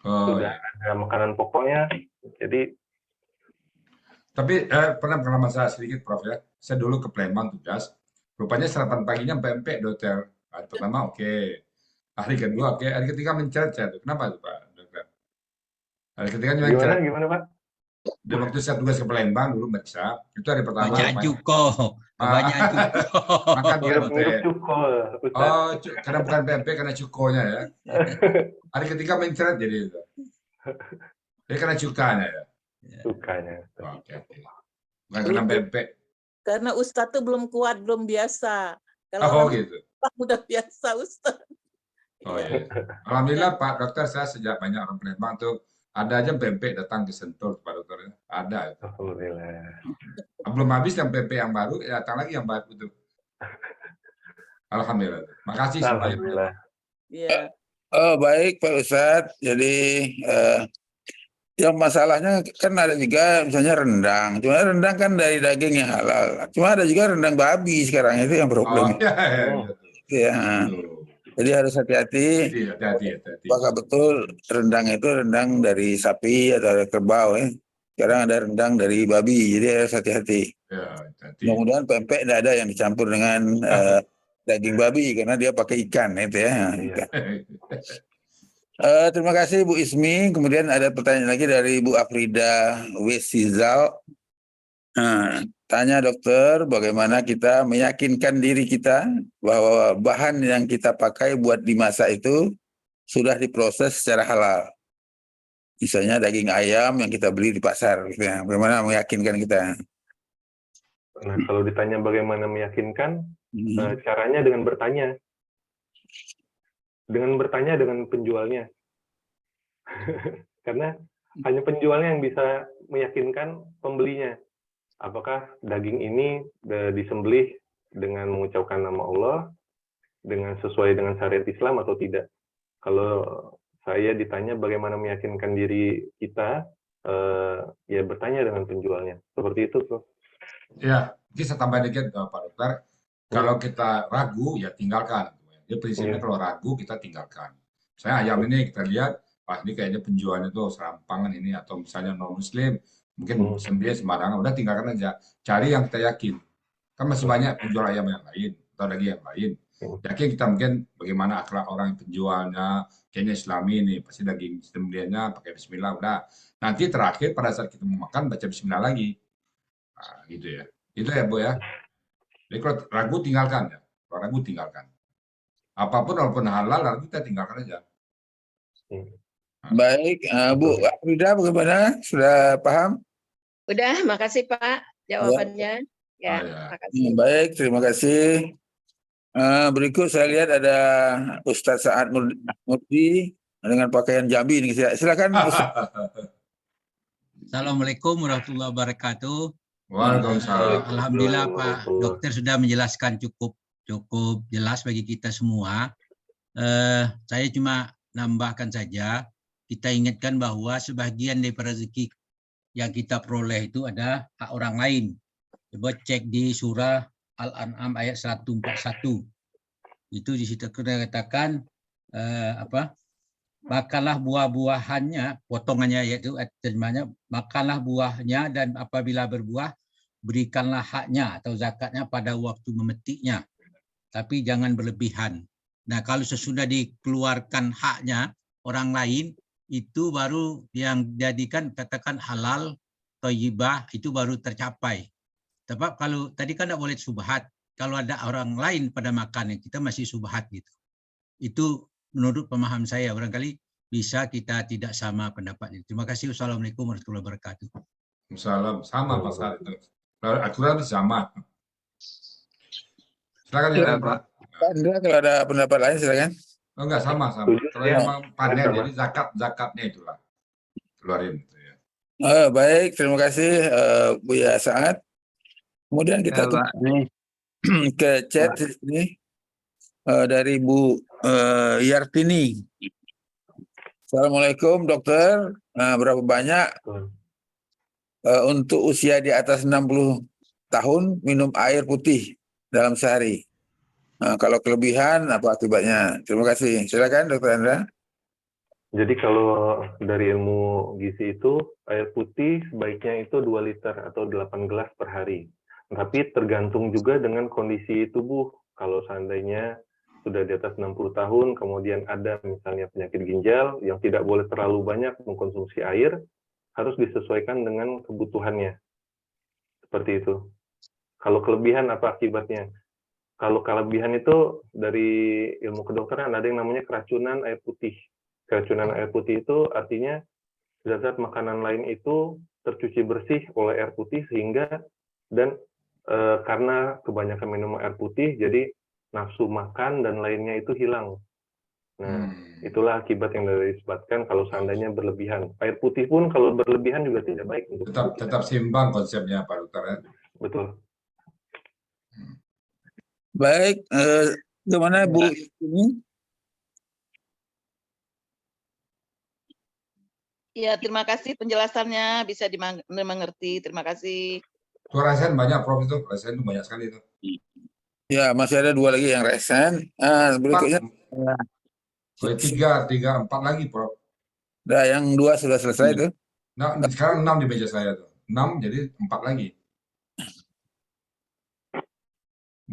sudah ada makanan pokoknya. Jadi. Tapi pengalaman saya sedikit Prof ya. Saya dulu ke Palembang tugas. Rupanya sarapan paginya pempek Dokter. Hari pertama oke. Hari kedua oke. Hari ketiga mencet-cet. Kenapa itu Pak Dokter? Hari ketiga mencet. Gimana Pak? Dan waktu saya tugas ke Palembang dulu meriksa, itu hari pertama. Banyak cuko. Makan mirip cuko. Karena bukan pempek, karena cukonya ya. Hari ketiga mencret jadi itu. Jadi karena cukanya ya. Cukanya. Oke. Bukan karena pempek. Karena Ustadz tuh belum kuat, belum biasa. Kalau gitu. Udah biasa Ustadz. Oh iya. Alhamdulillah Pak Dokter, saya sejak banyak orang Palembang tuh ada aja pempek datang ke Sentul Pak Dokter. Ada. Alhamdulillah. Belum habis yang pempek yang baru, datang lagi yang baru itu. Alhamdulillah. Makasih semuanya. Alhamdulillah. Iya. Oh baik Pak Ustadz. Jadi yang masalahnya kan ada juga misalnya rendang. Cuma rendang kan dari daging yang halal. Cuma ada juga rendang babi sekarang, itu yang problem. Ya. Jadi harus hati-hati. Hati-hati. Apakah betul rendang itu rendang dari sapi atau dari kerbau ya? Sekarang ada rendang dari babi, jadi harus hati-hati. Mudah-mudahan pempek tidak ada yang dicampur dengan daging babi karena dia pakai ikan itu ya. Terima kasih Bu Ismi. Kemudian ada pertanyaan lagi dari Bu Afrida Wesizal. Tanya dokter, bagaimana kita meyakinkan diri kita bahwa bahan yang kita pakai buat dimasak itu sudah diproses secara halal. Misalnya daging ayam yang kita beli di pasar, gitu ya. Bagaimana meyakinkan kita? Nah, kalau ditanya bagaimana meyakinkan, Caranya dengan bertanya. Dengan bertanya dengan penjualnya. Karena hanya penjualnya yang bisa meyakinkan pembelinya. Apakah daging ini disembelih dengan mengucapkan nama Allah, dengan sesuai dengan syariat Islam atau tidak. Kalau saya ditanya bagaimana meyakinkan diri kita, ya bertanya dengan penjualnya. Seperti itu, Prof. Ya, mungkin saya tambah dikit, Pak Dokter. Kalau kita ragu, ya tinggalkan. Jadi prinsipnya kalau ragu, kita tinggalkan. Misalnya ayam ini kita lihat, ini kayaknya penjualnya tuh serampangan ini, atau misalnya non-muslim, mungkin sembelih sembarangan, udah tinggalkan aja. Cari yang kita yakin. Kan masih banyak penjual ayam yang lain, atau daging yang lain. Yakin kita mungkin bagaimana akhlak orang yang penjualnya, kayaknya Islami nih, pasti daging sembelihnya pakai bismillah, udah. Nanti terakhir pada saat kita mau makan, baca bismillah lagi. Nah, gitu ya. Itu ya, Bu ya. Jadi kalau ragu tinggalkan ya. Kalau ragu tinggalkan. Apapun walaupun halal, lalu kita tinggalkan aja. Baik, Bu Frida bagaimana? Sudah paham? Udah, makasih Pak jawabannya. Ya, makasih. Baik, terima kasih. Berikut saya lihat ada Ustadz Sa'ad Murdi dengan pakaian Jambi ini. Silakan. Assalamualaikum warahmatullahi wabarakatuh. Waalaikumsalam. Alhamdulillah Pak Dokter sudah menjelaskan cukup jelas bagi kita semua. Saya cuma nambahkan saja, kita ingatkan bahwa sebagian daripada rezeki yang kita peroleh itu ada hak orang lain. Coba cek di surah Al-An'am ayat 141. Itu di situ kita katakan makanlah buah-buahannya, potongannya yaitu terjemahnya, makanlah buahnya dan apabila berbuah berikanlah haknya atau zakatnya pada waktu memetiknya. Tapi jangan berlebihan. Nah, kalau sesudah dikeluarkan haknya orang lain, itu baru yang jadikan katakan halal, thayyibah, itu baru tercapai. Sebab kalau tadi kan tidak boleh subhat, kalau ada orang lain pada makan, kita masih subhat gitu. Itu menurut pemahaman saya, barangkali bisa kita tidak sama pendapatnya. Terima kasih. Wassalamualaikum warahmatullahi wabarakatuh. Waalaikumsalam. Sama masalah itu. Aturan sama. Silakan ya, Pak. Pak Indra, kalau ada pendapat lain silakan. Oh, enggak, sama. Kalau memang panen, jadi zakatnya itulah. Keluarin. Gitu ya. Baik, terima kasih Buya Sa'ad. Kemudian kita ke chat ini dari Bu Yartini. Assalamualaikum dokter. Berapa banyak untuk usia di atas 60 tahun minum air putih dalam sehari? Kalau kelebihan apa akibatnya? Terima kasih. Silakan Dokter Andra. Jadi kalau dari ilmu gizi itu air putih sebaiknya itu 2 liter atau 8 gelas per hari. Tapi tergantung juga dengan kondisi tubuh. Kalau seandainya sudah di atas 60 tahun, kemudian ada misalnya penyakit ginjal yang tidak boleh terlalu banyak mengkonsumsi air, harus disesuaikan dengan kebutuhannya. Seperti itu. Kalau kelebihan apa akibatnya? Kalau kelebihan itu dari ilmu kedokteran ada yang namanya keracunan air putih. Keracunan air putih itu artinya zat-zat makanan lain itu tercuci bersih oleh air putih sehingga karena kebanyakan minum air putih jadi nafsu makan dan lainnya itu hilang. Nah, itulah akibat yang disebabkan kalau seandainya berlebihan. Air putih pun kalau berlebihan juga tidak baik untuk tetap seimbang konsepnya Pak Dokter ya. Betul. Baik, gimana Bu ini? Ya, terima kasih penjelasannya, bisa dimengerti. Terima kasih. Itu resen banyak, Prof. Itu resen itu banyak sekali itu. Ya, masih ada 2 lagi yang resen. Berikutnya. Tiga, 4 lagi, Prof. Nah, yang 2 sudah selesai itu. Nah, sekarang 6 di meja saya tuh. 6 jadi 4 lagi.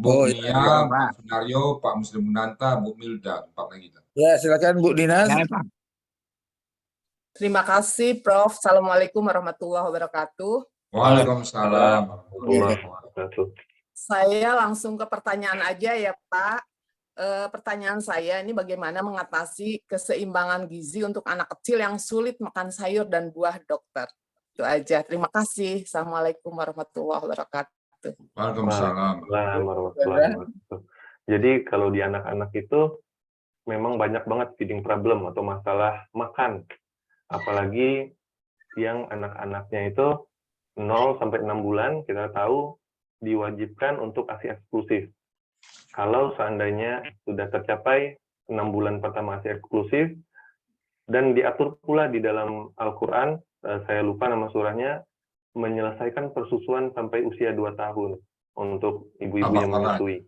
Bu Mia, Pak Sunario, Pak Muslim Munanta, Bu Milda, 4 lagi tuh. Ya, silakan Bu Dinas. Terima kasih, Prof. Assalamualaikum warahmatullahi wabarakatuh. Waalaikumsalam. Saya langsung ke pertanyaan aja ya, Pak. Pertanyaan saya ini bagaimana mengatasi keseimbangan gizi untuk anak kecil yang sulit makan sayur dan buah, dokter. Itu aja. Terima kasih. Assalamualaikum warahmatullahi wabarakatuh. wabarakatuh. Waalaikumsalam. Waalaikumsalam warahmatullahi wabarakatuh. Jadi kalau di anak-anak itu memang banyak banget feeding problem atau masalah makan. Apalagi yang anak-anaknya itu 0 sampai 6 bulan kita tahu diwajibkan untuk ASI eksklusif. Kalau seandainya sudah tercapai 6 bulan pertama ASI eksklusif, dan diatur pula di dalam Al-Quran, saya lupa nama surahnya, menyelesaikan persusuan sampai usia 2 tahun untuk ibu-ibu yang menyusui.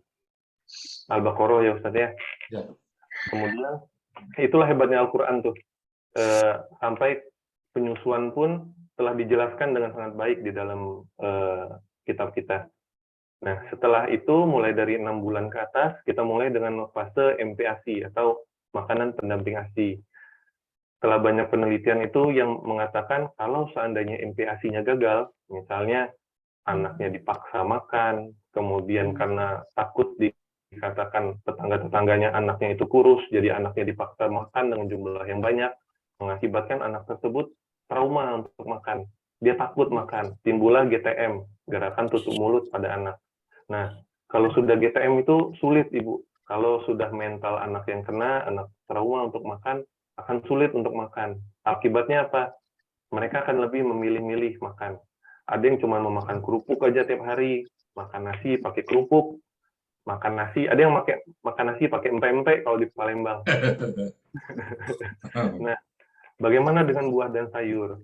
Al-Baqarah ya Ustaz ya. Ya. Kemudian itulah hebatnya Al-Quran tuh. Sampai penyusuan pun telah dijelaskan dengan sangat baik di dalam kitab kita. Nah, setelah itu mulai dari 6 bulan ke atas, kita mulai dengan fase MPASI atau makanan pendamping ASI. Setelah banyak penelitian itu yang mengatakan kalau seandainya MPASI-nya gagal, misalnya anaknya dipaksa makan, kemudian karena takut dikatakan tetangga-tetangganya anaknya itu kurus, jadi anaknya dipaksa makan dengan jumlah yang banyak, mengakibatkan anak tersebut trauma untuk makan. Dia takut makan, timbullah GTM, gerakan tutup mulut pada anak. Nah, kalau sudah GTM itu sulit, Ibu. Kalau sudah mental anak yang kena, anak trauma untuk makan, akan sulit untuk makan. Akibatnya apa? Mereka akan lebih memilih-milih makan. Ada yang cuma memakan kerupuk aja tiap hari, makan nasi pakai kerupuk, makan nasi, ada yang makan nasi pakai empek-empek kalau di Palembang. Nah, bagaimana dengan buah dan sayur?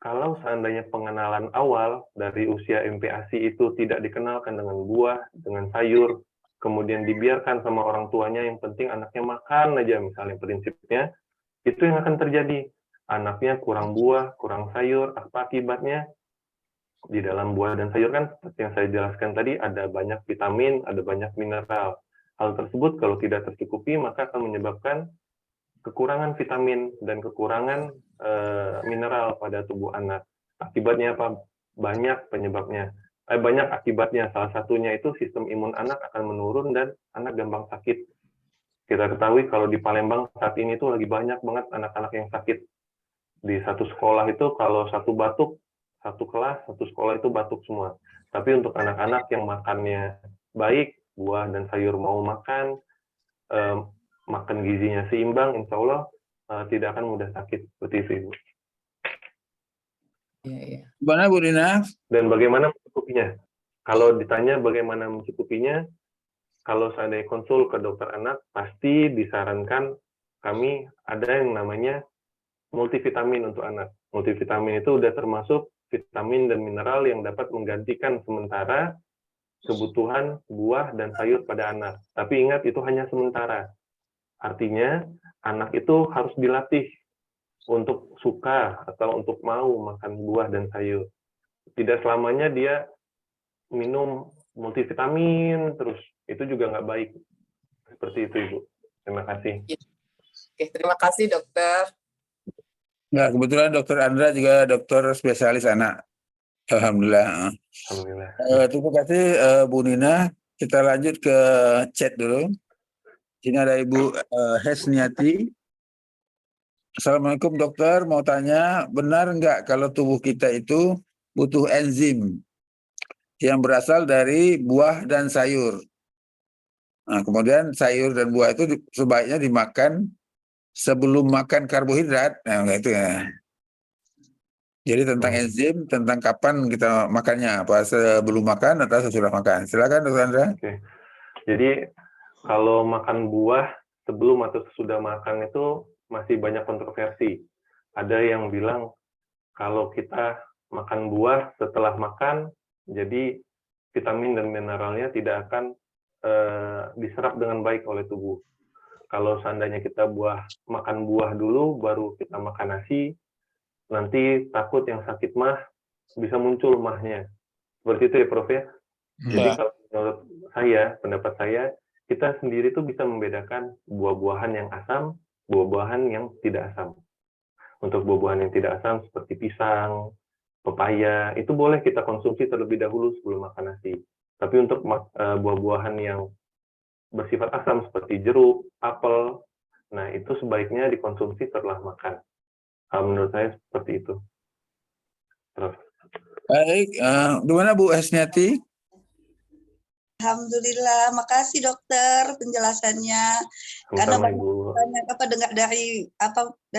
Kalau seandainya pengenalan awal dari usia MPASI itu tidak dikenalkan dengan buah, dengan sayur, kemudian dibiarkan sama orang tuanya, yang penting anaknya makan aja misalnya prinsipnya, itu yang akan terjadi. Anaknya kurang buah, kurang sayur, apa akibatnya? Di dalam buah dan sayur kan, seperti yang saya jelaskan tadi, ada banyak vitamin, ada banyak mineral. Hal tersebut kalau tidak tercukupi, maka akan menyebabkan kekurangan vitamin dan kekurangan mineral pada tubuh anak. Akibatnya apa? Banyak penyebabnya. Banyak akibatnya. Salah satunya itu sistem imun anak akan menurun dan anak gampang sakit. Kita ketahui kalau di Palembang saat ini tuh lagi banyak banget anak-anak yang sakit. Di satu sekolah itu kalau satu batuk, satu kelas, satu sekolah itu batuk semua. Tapi untuk anak-anak yang makannya baik, buah dan sayur mau makan, makan gizinya seimbang, insya Allah tidak akan mudah sakit seperti itu, Ibu. Iya. Gimana Bu Dina? Dan bagaimana mencukupinya? Kalau ditanya bagaimana mencukupinya, kalau seandainya konsul ke dokter anak, pasti disarankan kami ada yang namanya multivitamin untuk anak. Multivitamin itu udah termasuk vitamin dan mineral yang dapat menggantikan sementara kebutuhan buah dan sayur pada anak. Tapi ingat, itu hanya sementara. Artinya, anak itu harus dilatih untuk suka atau untuk mau makan buah dan sayur. Tidak selamanya dia minum multivitamin terus, itu juga nggak baik. Seperti itu, Ibu. Terima kasih. Oke, terima kasih dokter. Nah, kebetulan dokter Andra juga dokter spesialis anak. Alhamdulillah. Alhamdulillah. Terima kasih Bu Nina. Kita lanjut ke chat dulu. Sini ada Ibu Hesniati. Assalamualaikum dokter, mau tanya, benar nggak kalau tubuh kita itu butuh enzim yang berasal dari buah dan sayur? Nah, kemudian sayur dan buah itu sebaiknya dimakan sebelum makan karbohidrat. Nah, itu ya. Jadi tentang enzim, tentang kapan kita makannya, apa sebelum makan atau sesudah makan. Silakan Dokter Andra. Oke. Jadi kalau makan buah sebelum atau sesudah makan itu masih banyak kontroversi. Ada yang bilang kalau kita makan buah setelah makan, jadi vitamin dan mineralnya tidak akan diserap dengan baik oleh tubuh. Kalau seandainya kita makan buah dulu, baru kita makan nasi, nanti takut yang sakit mah bisa muncul mahnya. Seperti itu ya Prof ya. Jadi kalau menurut saya, pendapat saya, kita sendiri tuh bisa membedakan buah-buahan yang asam, buah-buahan yang tidak asam. Untuk buah-buahan yang tidak asam seperti pisang, pepaya, itu boleh kita konsumsi terlebih dahulu sebelum makan nasi. Tapi untuk buah-buahan yang bersifat asam seperti jeruk, apel, nah itu sebaiknya dikonsumsi setelah makan. Menurut saya seperti itu. Terus. Baik, gimana Bu Hesniati? Alhamdulillah, makasih dokter penjelasannya. Karena Sama-sama Ibu. banyak apa dengar dari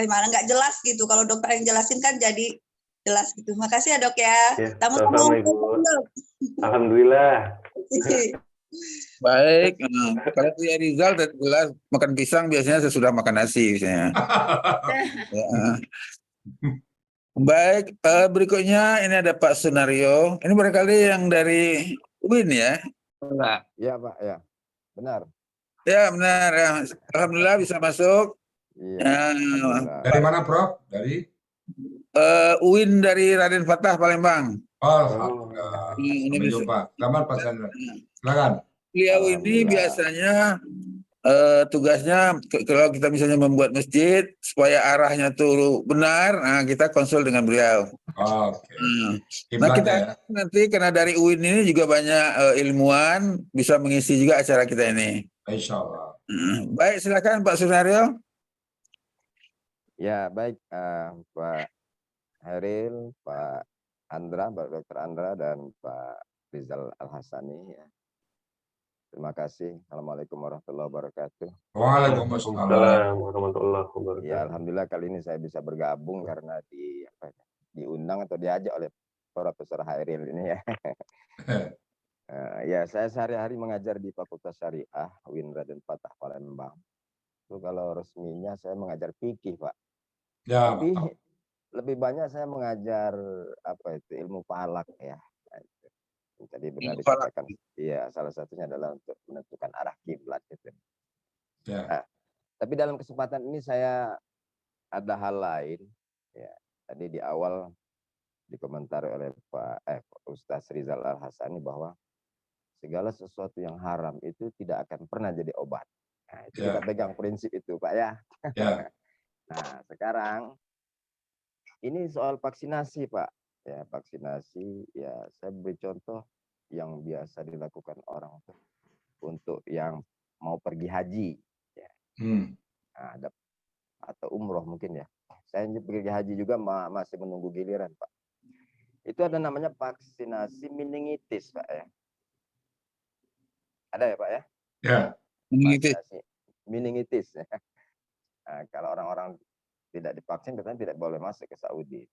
mana nggak jelas gitu. Kalau dokter yang jelasin kan jadi jelas gitu. Makasih ya dok ya. Ya, Kamu sama-sama Ibu. Alhamdulillah. Baik, kalau dia Rizal jelas makan pisang biasanya sesudah makan nasi biasanya. Ya. Baik, berikutnya ini ada Pak Sunario. Ini barangkali yang dari UIN ya? Benar. Ya Pak, ya. Benar. Ya benar. Ya. Alhamdulillah bisa masuk. Iya. Dari mana Prof? Dari? UIN dari Raden Fatah Palembang. Alhamdulillah. Ini Sampai jumpa. Selamat Pak Chandra. Silakan. Beliau ini biasanya tugasnya kalau kita misalnya membuat masjid supaya arahnya tuh benar, nah kita konsul dengan beliau. Oke. Nah kita nanti karena dari UIN ini juga banyak ilmuwan bisa mengisi juga acara kita ini. Insya Allah. Baik, silakan Pak Sunario. Ya baik, Pak Heril, Pak Andra, Pak Dr. Andra dan Pak Rizal Al-Hasani. Ya. Terima kasih. Assalamualaikum warahmatullahi wabarakatuh. Waalaikumsalam warahmatullahi wabarakatuh. Ya, alhamdulillah kali ini saya bisa bergabung karena diundang atau diajak oleh Profesor Hairil ini ya. Ya, saya sehari-hari mengajar di Fakultas Syariah UIN Raden Fatah Palembang. Itu kalau resminya saya mengajar fikih, Pak. Ya, tapi lebih banyak saya mengajar ilmu falak ya. Tadi benar dikatakan, iya salah satunya adalah untuk menentukan arah kiblat gitu. Ya. Nah, tapi dalam kesempatan ini saya ada hal lain. Ya, tadi di awal dikomentari oleh Pak Ustaz Rizal Al-Hasani bahwa segala sesuatu yang haram itu tidak akan pernah jadi obat. Nah, itu kita pegang prinsip itu, Pak ya. Nah, sekarang ini soal vaksinasi, Pak. Ya, vaksinasi ya saya beri contoh yang biasa dilakukan orang untuk yang mau pergi haji ya. Nah, atau umroh mungkin ya. Saya pergi haji juga masih menunggu giliran, Pak. Itu ada namanya vaksinasi meningitis, Pak ya. Ada ya, Pak ya? Ya. Meningitis. Nah, kalau orang-orang tidak divaksin katanya tidak boleh masuk ke Saudi.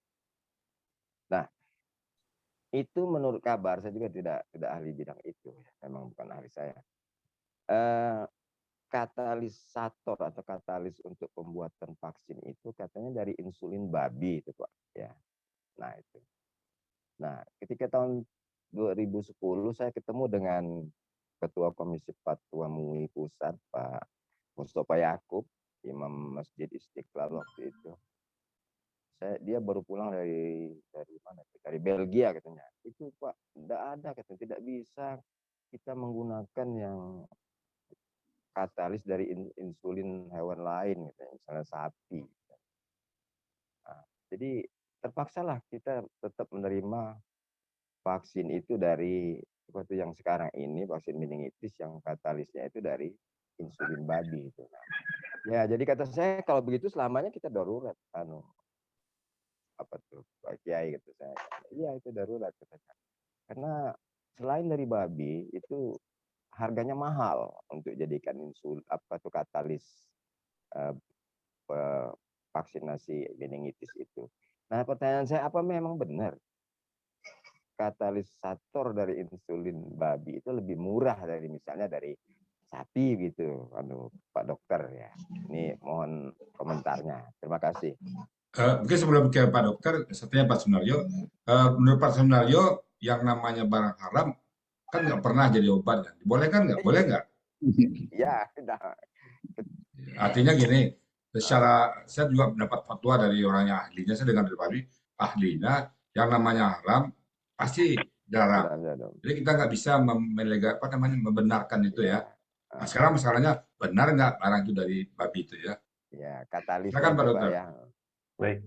Nah, itu menurut kabar, saya juga tidak ahli bidang itu, memang bukan ahli saya. Katalisator atau katalis untuk pembuatan vaksin itu katanya dari insulin babi itu, Pak. Ya. Nah, itu. Nah, ketika tahun 2010 saya ketemu dengan Ketua Komisi Fatwa MUI Pusat, Pak Mustafa Yakub, Imam Masjid Istiqlal waktu itu. Dia baru pulang dari mana? Dari Belgia katanya. Itu Pak, tidak ada katanya, tidak bisa kita menggunakan yang katalis dari insulin hewan lain, katanya, misalnya sapi. Nah, jadi terpaksalah kita tetap menerima vaksin itu dari seperti yang sekarang ini, vaksin meningitis yang katalisnya itu dari insulin babi itu. Nah, ya jadi kata saya kalau begitu selamanya kita darurat, apa tuh Pak Kiai gitu saya. Iya itu darurat katanya. Karena selain dari babi itu harganya mahal untuk jadikan insulin katalis vaksinasi meningitis itu. Nah, pertanyaan saya apa memang benar katalisator dari insulin babi itu lebih murah dari misalnya dari sapi gitu, Pak Dokter ya. Ini mohon komentarnya. Terima kasih. Mungkin sebelum ke Pak Dokter, satunya Pak Sunario. Menurut Pak Sunario, yang namanya barang haram kan nggak pernah jadi obat. Boleh kan nggak? Boleh nggak? Ya, tidak. Artinya gini, secara saya juga mendapat fatwa dari orang yang ahlinya, saya dengar dari ahlinya, yang namanya haram pasti dilarang. Jadi kita nggak bisa membenarkan itu ya. Nah, sekarang masalahnya benar nggak barang itu dari babi itu ya? Ya, katalis. Silakan Pak Dokter. Ya. Baik,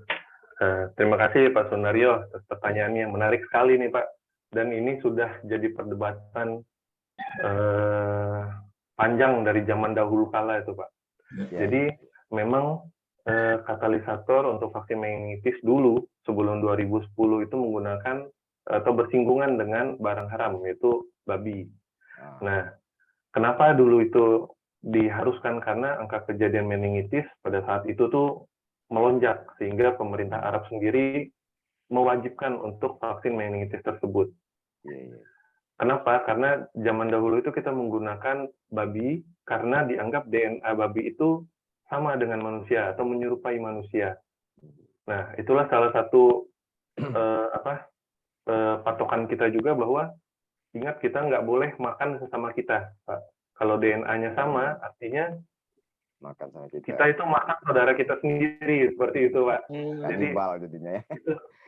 terima kasih Pak Sunario atas pertanyaannya yang menarik sekali nih Pak. Dan ini sudah jadi perdebatan panjang dari zaman dahulu kala itu Pak. Jadi memang katalisator untuk vaksin meningitis dulu sebelum 2010 itu menggunakan atau bersinggungan dengan barang haram yaitu babi. Nah, kenapa dulu itu diharuskan? Karena angka kejadian meningitis pada saat itu tuh melonjak, sehingga pemerintah Arab sendiri mewajibkan untuk vaksin meningitis tersebut. Kenapa? Karena zaman dahulu itu kita menggunakan babi karena dianggap DNA babi itu sama dengan manusia atau menyerupai manusia. Nah, itulah salah satu patokan kita juga bahwa ingat kita nggak boleh makan sesama kita, Pak. Kalau DNA-nya sama, artinya Makan sama kita. kita itu makan saudara kita sendiri, seperti itu, Pak. Jadi, Kanibal jadinya ya.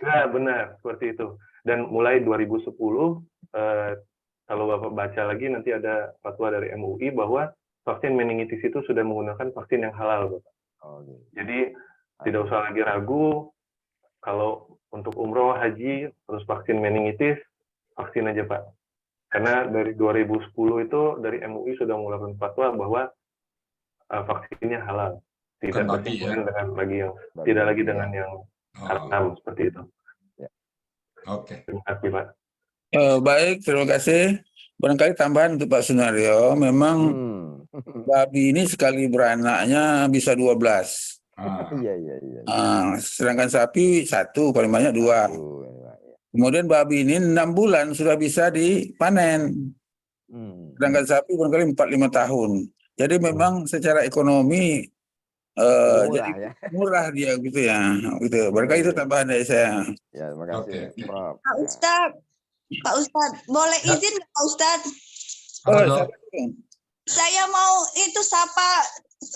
ya benar, seperti itu. Dan mulai 2010, kalau Bapak baca lagi nanti ada fatwa dari MUI bahwa vaksin meningitis itu sudah menggunakan vaksin yang halal, Bapak. Jadi tidak usah lagi ragu, kalau untuk umroh, haji, terus vaksin meningitis, vaksin aja, Pak. Karena dari 2010 itu dari MUI sudah mengeluarkan fatwa bahwa vaksinnya halal, tidak berhubungan dengan lagi yang tidak lagi dengan yang haram seperti itu. Oke. Terima kasih, Pak. Baik, terima kasih. Barangkali tambahan untuk Pak Sunario, memang babi ini sekali beranaknya bisa 12. Iya. Sedangkan sapi 1, paling banyak 2. Kemudian babi ini 6 bulan sudah bisa dipanen. Sedangkan sapi barangkali 4-5 tahun. Jadi memang secara ekonomi jadi murah dia gitu ya. Gitu. Barangkali itu tambahan dari saya. Ya, terima kasih, Prof. Pak Ustadz, boleh izin nggak Pak Ustadz? Saya mau itu sapa,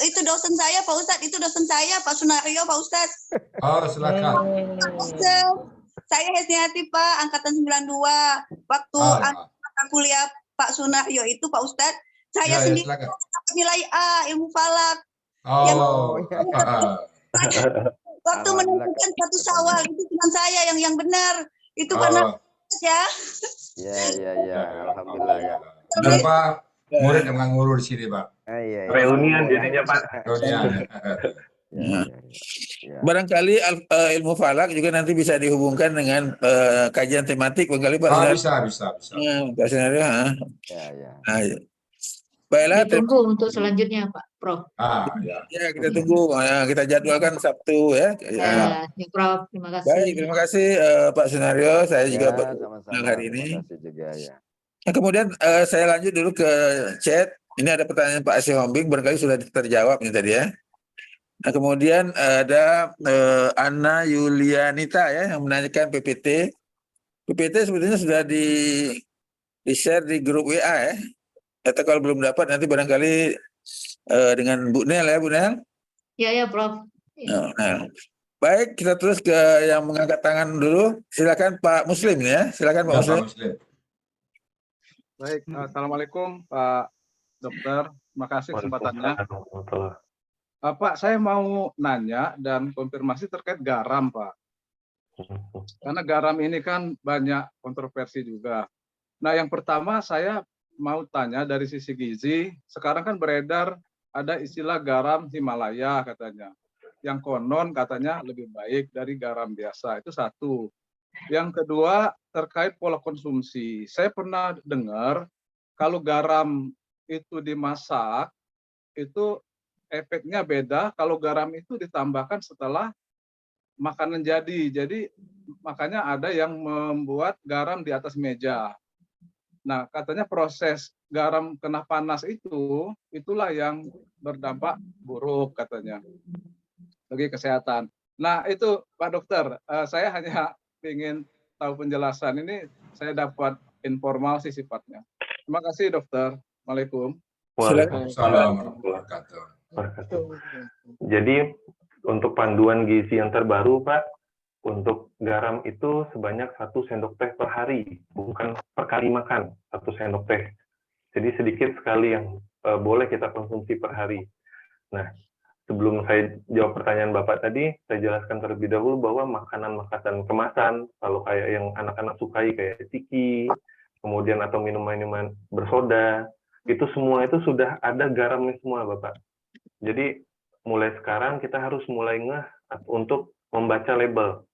itu dosen saya Pak Ustadz, itu dosen saya Pak Sunario Pak Ustadz. Oh, silakan. Pak Ustadz, saya Hesniati Pak, angkatan 92. Waktu angkatan kuliah Pak Sunario itu Pak Ustadz, saya sendiri dapat nilai A, ilmu falak. Waktu menentukan satu Syawal itu cuma saya yang benar. Itu karena ya. Ya. Alhamdulillah ya. Kenapa murid yang nganggur di sini, Pak? Reunian jadinya, Pak. Reunian. Barangkali ilmu falak juga nanti bisa dihubungkan dengan kajian tematik, barangkali Pak. Bisa. Pak Sunario. Baiklah, ditunggu untuk selanjutnya Pak Prof. Ya, kita tunggu. Kita jadwalkan Sabtu ya. Ya, Prof. Terima kasih. Baik, terima kasih Pak Sunario. Saya juga sama-sama hari ini. Terima kasih juga ya. Nah, kemudian saya lanjut dulu ke chat. Ini ada pertanyaan Pak Asy Hombing, barangkali sudah terjawab ini tadi ya. Nah, kemudian ada Anna Yulianita ya yang menanyakan PPT. PPT sebetulnya sudah di-share di grup WA ya. Atau kalau belum dapat nanti barangkali dengan Bu Nel ya, Bu Nel. Ya, Prof. Nah, baik, kita terus ke yang mengangkat tangan dulu. Silakan Pak Muslim ya. Silakan Pak Muslim. Baik, assalamualaikum Pak Dokter. Terima kasih kesempatannya. Pak, saya mau nanya dan konfirmasi terkait garam, Pak. Karena garam ini kan banyak kontroversi juga. Nah, yang pertama saya mau tanya dari sisi gizi, sekarang kan beredar ada istilah garam Himalaya katanya. Yang konon katanya lebih baik dari garam biasa, itu satu. Yang kedua terkait pola konsumsi. Saya pernah dengar kalau garam itu dimasak, itu efeknya beda kalau garam itu ditambahkan setelah makanan jadi. Jadi makanya ada yang membuat garam di atas meja. Nah, katanya proses garam kena panas itulah yang berdampak buruk katanya bagi kesehatan. Nah, itu Pak Dokter, saya hanya ingin tahu penjelasan ini, saya dapat informal sih sifatnya. Terima kasih Dokter. Assalamualaikum. Waalaikumsalam. Jadi untuk panduan gizi yang terbaru, Pak, untuk garam itu sebanyak 1 sendok teh per hari, bukan per kali makan 1 sendok teh. Jadi sedikit sekali yang boleh kita konsumsi per hari. Nah, sebelum saya jawab pertanyaan Bapak tadi, saya jelaskan terlebih dahulu bahwa makanan-makanan kemasan, kalau kayak yang anak-anak sukai kayak ciki, kemudian atau minuman-minuman bersoda, itu semua itu sudah ada garamnya semua, Bapak. Jadi mulai sekarang kita harus mulai ngeh untuk membaca label.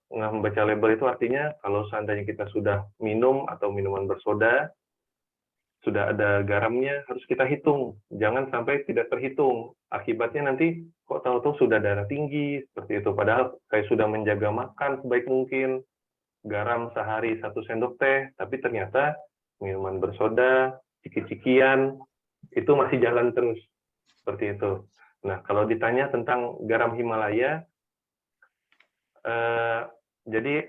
Membaca label itu artinya kalau seandainya kita sudah minum atau minuman bersoda, sudah ada garamnya, harus kita hitung. Jangan sampai tidak terhitung. Akibatnya nanti kok tahu-tahu sudah darah tinggi, seperti itu. Padahal saya sudah menjaga makan sebaik mungkin, garam sehari 1 sendok teh, tapi ternyata minuman bersoda, ciki-cikian, itu masih jalan terus. Seperti itu. Nah, kalau ditanya tentang garam Himalaya, jadi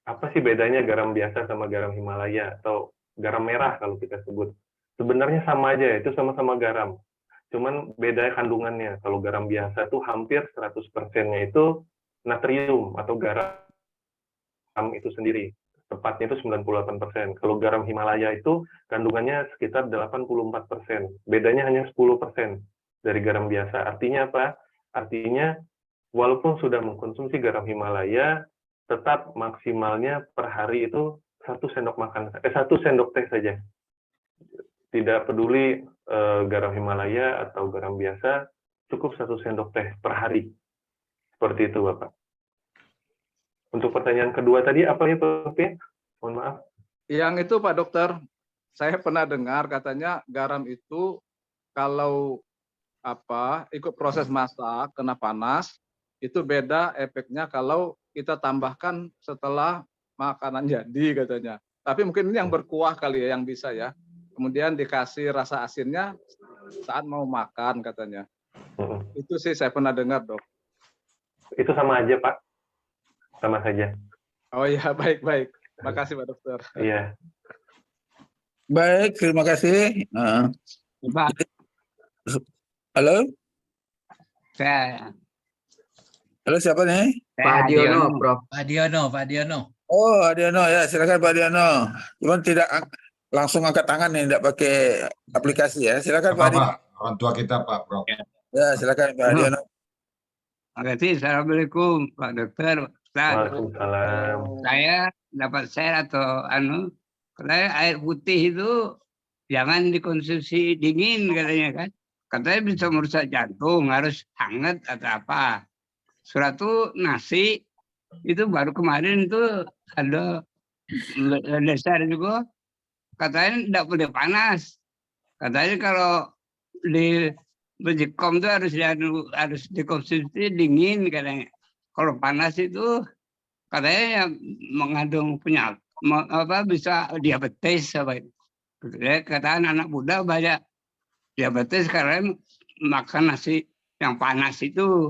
apa sih bedanya garam biasa sama garam Himalaya atau garam merah kalau kita sebut? Sebenarnya sama aja, itu sama-sama garam. Cuman beda kandungannya. Kalau garam biasa itu hampir 100%-nya itu natrium atau garam itu sendiri. Tepatnya itu 98%. Kalau garam Himalaya itu kandungannya sekitar 84%. Bedanya hanya 10% dari garam biasa. Artinya apa? Artinya walaupun sudah mengkonsumsi garam Himalaya, tetap maksimalnya per hari itu 1 sendok teh saja. Tidak peduli garam Himalaya atau garam biasa, cukup 1 sendok teh per hari. Seperti itu, Bapak. Untuk pertanyaan kedua tadi, apa ya, Pak? Mohon maaf. Yang itu, Pak Dokter, saya pernah dengar katanya garam itu kalau ikut proses masak, kena panas, itu beda efeknya kalau kita tambahkan setelah makanan jadi katanya. Tapi mungkin ini yang berkuah kali ya, yang bisa ya. Kemudian dikasih rasa asinnya saat mau makan katanya. Itu sih saya pernah dengar, Dok. Itu sama aja, Pak. Sama saja. Oh iya, baik-baik. Makasih, Pak Dokter. Iya. Baik, terima kasih. Halo? Saya. Halo, siapa nih? Pak Diono, Prof. Pak Diono. Oh, Diono ya, silakan Pak Diono. Cuman tidak langsung angkat tangan nih, tidak pakai aplikasi ya. Silakan Pak Diono. Orang tua kita, Pak Prof. Ya, silakan Pak Diono. Terima kasih. Assalamualaikum, Pak Dokter. Waalaikumsalam. Saya dapat share atau katanya air putih itu jangan dikonsumsi dingin katanya kan. Katanya bisa merusak jantung, harus hangat atau apa. Suatu nasi itu baru kemarin itu ada dasar juga katanya tidak boleh panas. Katanya kalau di Bejikom itu harus dikonsumsi dingin katanya. Kalau panas itu katanya mengandung penyakit bisa diabetes apa itu. Katanya anak muda banyak diabetes karena makan nasi yang panas itu.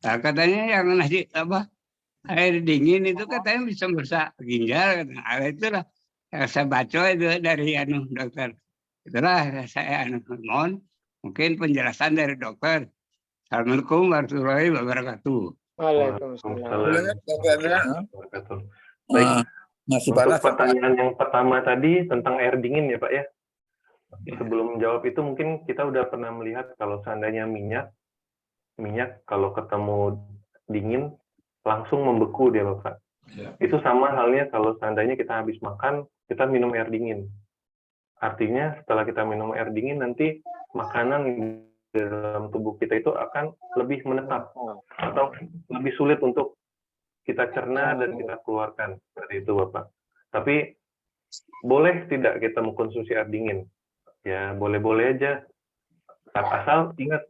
Nah, katanya yang nasi air dingin itu katanya bisa merusak ginjal. Nah, itulah yang saya baca itu dari dokter. Itulah saya mohon mungkin penjelasan dari dokter. Assalamualaikum warahmatullahi wabarakatuh. Waalaikumsalam. Baik. Untuk pertanyaan yang pertama tadi tentang air dingin ya, Pak ya. Sebelum menjawab itu mungkin kita udah pernah melihat kalau seandainya minyak kalau ketemu dingin langsung membeku dia, Bapak. Itu sama halnya kalau seandainya kita habis makan, kita minum air dingin. Artinya setelah kita minum air dingin nanti makanan di dalam tubuh kita itu akan lebih menetap atau lebih sulit untuk kita cerna dan kita keluarkan. Seperti itu, Bapak. Tapi boleh tidak kita mengkonsumsi air dingin? Ya, boleh-boleh aja. Asal ingat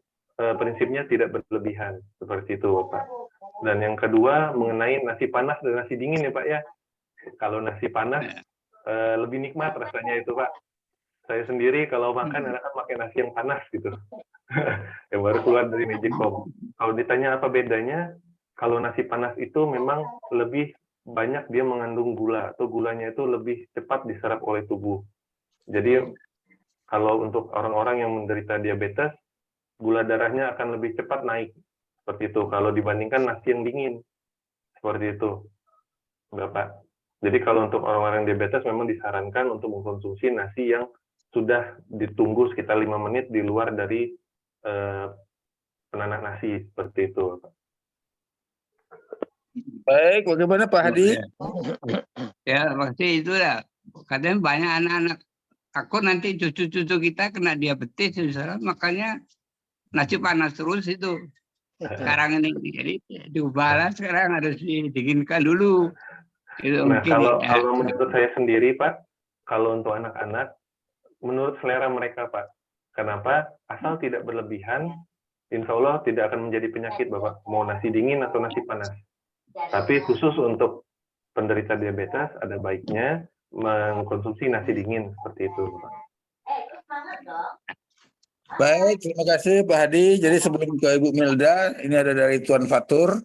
prinsipnya tidak berlebihan. Seperti itu, Bapak. Dan yang kedua, mengenai nasi panas dan nasi dingin ya, Pak ya. Kalau nasi panas, lebih nikmat rasanya itu, Pak. Saya sendiri kalau makan, enakan pakai nasi yang panas gitu. Yang baru keluar dari Magicom. Kalau ditanya apa bedanya, kalau nasi panas itu memang lebih banyak dia mengandung gula, atau gulanya itu lebih cepat diserap oleh tubuh. Jadi, kalau untuk orang-orang yang menderita diabetes, gula darahnya akan lebih cepat naik. Seperti itu, kalau dibandingkan nasi yang dingin. Seperti itu, Bapak. Jadi kalau untuk orang-orang diabetes memang disarankan untuk mengkonsumsi nasi yang sudah ditunggu sekitar 5 menit di luar dari penanak nasi. Seperti itu, Bapak. Baik, bagaimana Pak Hadi? Ya, pasti itulah. Kadang banyak anak-anak takut nanti cucu-cucu kita kena diabetes, misalnya, makanya nasi panas terus itu. Sekarang ini, jadi diubahlah sekarang harus didinginkan dulu. Itu Nah, mungkin, kalau menurut saya sendiri, Pak, kalau untuk anak-anak, menurut selera mereka, Pak. Kenapa? Asal tidak berlebihan, insya Allah tidak akan menjadi penyakit, Bapak. Mau nasi dingin atau nasi panas. Tapi khusus untuk penderita diabetes, ada baiknya mengkonsumsi nasi dingin seperti itu, Bapak. Baik, terima kasih Pak Hadi. Jadi sebelum ke Ibu Milda, ini ada dari Tuan Fatur.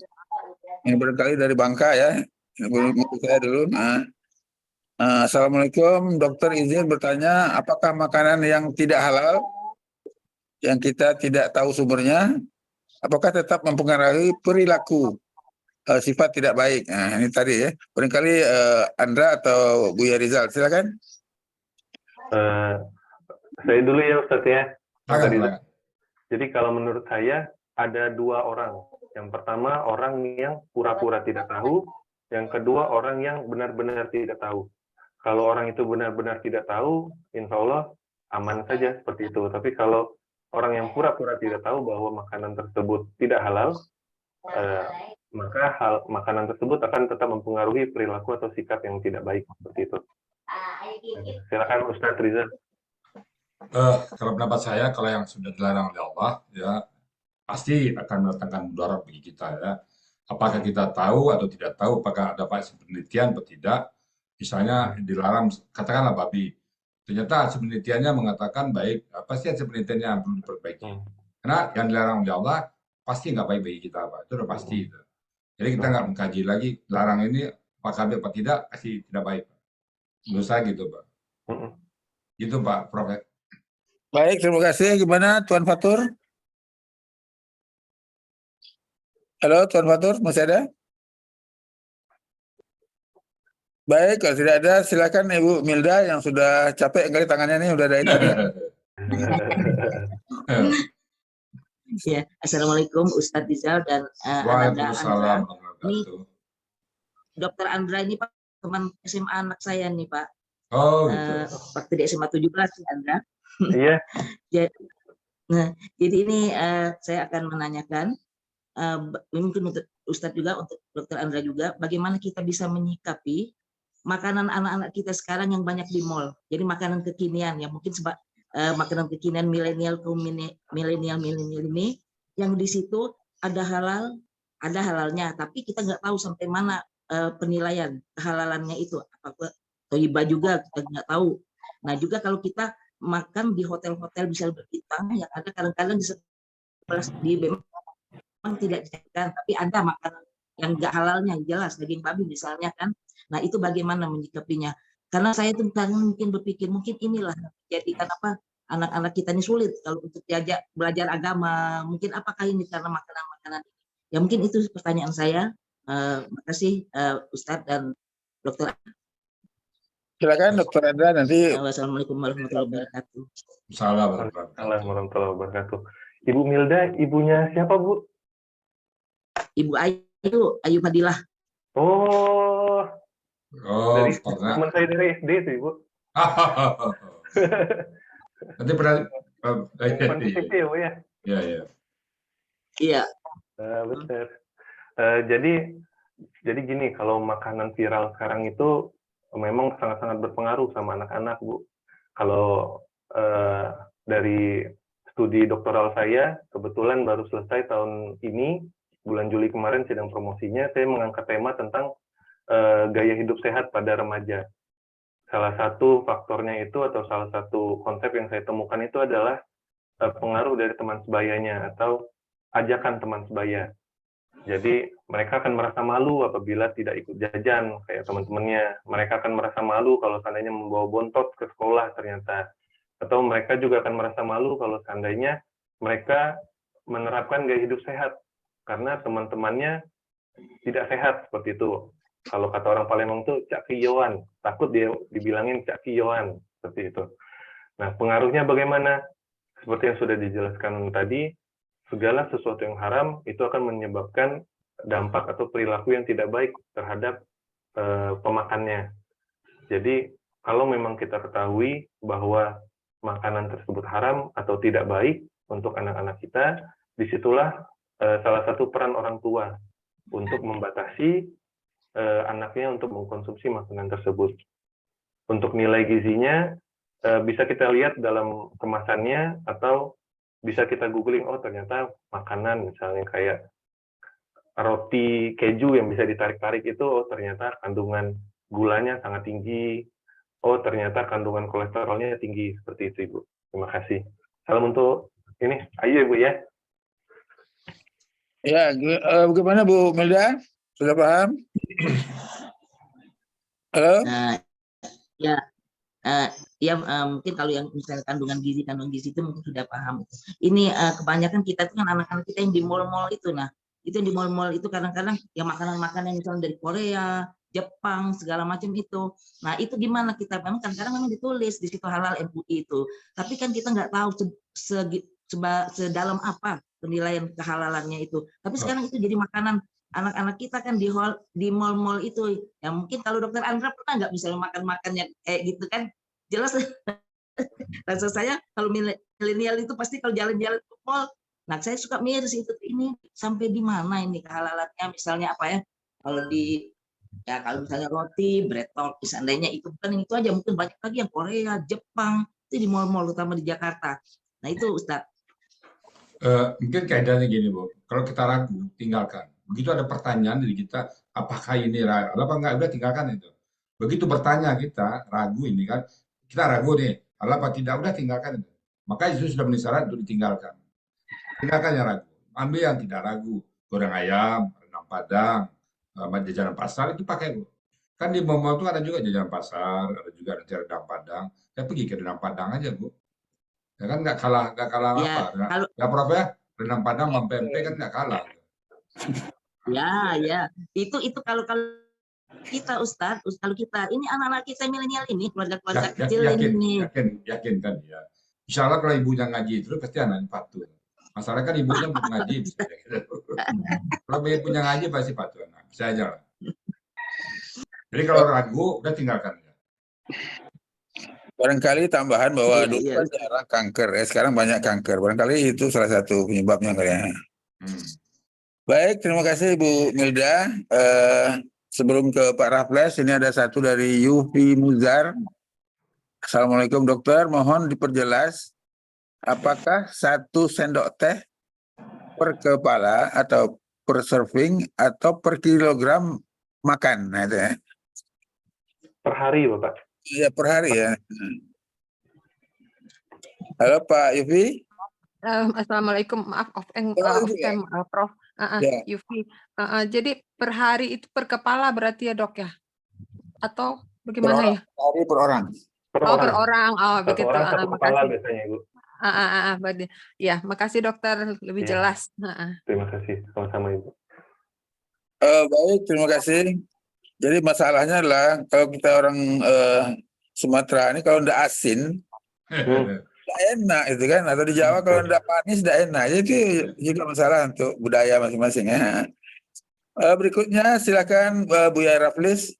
Ini barangkali dari Bangka ya. Ini saya dulu. Assalamualaikum, dokter izin bertanya, apakah makanan yang tidak halal, yang kita tidak tahu sumbernya, apakah tetap mempengaruhi perilaku sifat tidak baik? Nah, ini tadi ya. Barangkali Andra atau Buya Rizal, silakan. Saya dulu ya Ustaz ya. Silakan. Jadi kalau menurut saya ada dua orang. Yang pertama orang yang pura-pura tidak tahu, yang kedua orang yang benar-benar tidak tahu. Kalau orang itu benar-benar tidak tahu, insya Allah aman saja seperti itu. Tapi kalau orang yang pura-pura tidak tahu bahwa makanan tersebut tidak halal, maka makanan tersebut akan tetap mempengaruhi perilaku atau sikap yang tidak baik seperti itu. Silakan Ustadz Riza. Kalau pendapat saya, kalau yang sudah dilarang oleh Allah, ya pasti akan mendatangkan mudarat bagi kita ya. Apakah kita tahu atau tidak tahu, apakah ada penelitian atau tidak? Misalnya dilarang, katakanlah babi. Ternyata hasil penelitiannya mengatakan baik, pasti hasil penelitiannya yang perlu diperbaiki. Karena yang dilarang oleh Allah pasti nggak baik bagi kita, Pak. Itu udah pasti. Jadi kita nggak mengkaji lagi, larang ini apakah baik atau tidak, pasti tidak baik. Menurut saya gitu, Pak. Gitu, Pak, Prof. Baik, terima kasih. Gimana Tuan Fatur? Halo, Tuan Fatur, masih ada? Baik, kalau tidak ada, silakan Ibu Milda yang sudah capek kali tangannya nih, udah dari tadi. Ya, Assalamualaikum Ustadz Rizal dan Waalaikumsalam. Ini Dokter Andra ini Pak, teman SMA anak saya nih Pak. Oh gitu. Waktu di SMA 17 Andra. Iya. Jadi ini saya akan menanyakan, mungkin untuk Ustadz juga, untuk Dokter Andra juga, bagaimana kita bisa menyikapi makanan anak-anak kita sekarang yang banyak di mall. Jadi makanan kekinian yang mungkin makanan kekinian milenial ini yang di situ ada halal, ada halalnya, tapi kita nggak tahu sampai mana penilaian kehalalannya itu. Apakah toyibah juga kita nggak tahu. Nah juga kalau kita makan di hotel-hotel bisa berbintang, yang ada kadang-kadang di sebelah memang tidak disediakan, tapi ada makanan yang nggak halalnya, jelas daging babi misalnya kan. Nah itu bagaimana menyikapinya? Karena saya tuh mungkin berpikir mungkin inilah jadikan apa anak-anak kita ini sulit kalau untuk diajak belajar agama. Mungkin apakah ini karena makanan-makanan ini? Ya mungkin itu pertanyaan saya. Makasih Ustadz dan Dokter. Silakan Dokter Andra nanti. Wassalamualaikum warahmatullahi wabarakatuh. Assalamualaikum warahmatullahi wabarakatuh. Ibu Milda, ibunya siapa Bu? Ibu Ayu Fadilah. Oh, dari teman saya dari SD tuh Ibu. Nanti pernah TV ya Bu ya? Iya. Betul. Jadi gini, kalau makanan viral sekarang itu memang sangat-sangat berpengaruh sama anak-anak Bu. Kalau dari studi doktoral saya, kebetulan baru selesai tahun ini, bulan Juli kemarin sedang promosinya, saya mengangkat tema tentang gaya hidup sehat pada remaja. Salah satu faktornya itu atau salah satu konsep yang saya temukan itu adalah pengaruh dari teman sebayanya atau ajakan teman sebaya. Jadi mereka akan merasa malu apabila tidak ikut jajan kayak teman-temannya. Mereka akan merasa malu kalau seandainya membawa bontot ke sekolah ternyata. Atau mereka juga akan merasa malu kalau seandainya mereka menerapkan gaya hidup sehat karena teman-temannya tidak sehat seperti itu. Kalau kata orang Palembang itu cak kiyoan, takut dia dibilangin cak kiyoan seperti itu. Nah, pengaruhnya bagaimana? Seperti yang sudah dijelaskan tadi, segala sesuatu yang haram itu akan menyebabkan dampak atau perilaku yang tidak baik terhadap pemakannya. Jadi, kalau memang kita ketahui bahwa makanan tersebut haram atau tidak baik untuk anak-anak kita, disitulah salah satu peran orang tua untuk membatasi anaknya untuk mengkonsumsi makanan tersebut. Untuk nilai gizinya, bisa kita lihat dalam kemasannya atau bisa kita googling, oh ternyata makanan misalnya kayak roti keju yang bisa ditarik-tarik itu, oh ternyata kandungan gulanya sangat tinggi, oh ternyata kandungan kolesterolnya tinggi, seperti itu Ibu. Terima kasih. Salam untuk ini, ayo Ibu ya. Ya, bagaimana Bu Milda? Sudah paham? Halo? Ya, mungkin kalau yang misalnya kandungan gizi itu mungkin sudah paham. Ini kebanyakan kita itu kan anak-anak kita yang di mall-mall itu, nah itu yang di mall-mall itu kadang-kadang ya makanan-makanan misalnya dari Korea, Jepang, segala macam itu. Nah itu gimana kita, memang kadang-kadang memang ditulis di situ halal MUI itu, tapi kan kita nggak tahu sedalam apa penilaian kehalalannya itu. Tapi sekarang itu jadi makanan anak-anak kita kan di mall-mall itu. Ya mungkin kalau Dokter Andra pernah nggak misalnya makan-makan yang kayak gitu kan, jelas rasa saya kalau milenial itu pasti kalau jalan-jalan ke mall, nah saya suka miris itu ini sampai di mana ini kehalalannya, misalnya apa ya, kalau misalnya roti, bread talk, seandainya itu bukan itu aja, mungkin banyak lagi yang Korea, Jepang, itu di mall-mall utama di Jakarta. Nah itu Ustadz. Mungkin kaidahnya gini Bu, kalau kita ragu, tinggalkan. Begitu ada pertanyaan dari kita, apakah ini halal apa enggak, udah tinggalkan itu. Begitu bertanya kita, ragu ini kan, kita ragu nih, halal apa tidak, udah tinggalkan itu. Maka itu sudah memenuhi syarat untuk ditinggalkan. Tinggalkan yang ragu, ambil yang tidak ragu. Goreng ayam, rendang Padang, jajanan pasar, itu pakai Bu. Kan di mall itu ada juga jajanan pasar, ada juga rendang Padang. Ya pergi ke rendang Padang aja Bu. Ya kan nggak kalah Ya, apa. kalau Ya Prof ya, rendang Padang sama pempek kan nggak kalah. ya itu kalau kita Ustadz, kalau kita ini anak-anak kita milenial ini, keluarga-keluarga kecil ini. Yakin kan ya. Insya Allah kalau ibunya ngaji terus pasti anaknya patuh. Masalahnya kan ibunya belum ngaji. Kalau ibunya ngaji pasti patuh. Nah, bisa aja lah. Jadi kalau ragu, udah tinggalkan. Barangkali tambahan bahwa dulu kan jarang kanker, sekarang banyak kanker. Barangkali itu salah satu penyebabnya kayaknya. Baik, terima kasih Bu Milda. Sebelum ke Pak Raffles, ini ada satu dari Yufi Muzar. Assalamualaikum dokter, mohon diperjelas apakah 1 sendok teh per kepala atau per serving atau per kilogram makan? Nah, itu ya. Per hari Bapak? Iya, per hari ya. Halo Pak Yufi. Assalamualaikum, maaf Prof. Yufi. Jadi per hari itu per kepala berarti ya dok ya? Atau bagaimana ya? Per hari per orang. Per orang. Oh begitu. Orang satu kepala biasanya Ibu. Ya, makasih dokter, lebih jelas. Terima kasih, sama-sama Ibu. Baik, terima kasih. Jadi masalahnya adalah kalau kita orang Sumatera ini kalau ndak asin, nggak enak itu kan, atau di Jawa kalau ndak manis ndak enak. Jadi itu juga masalah untuk budaya masing-masing ya. Berikutnya silakan Buya Raffles.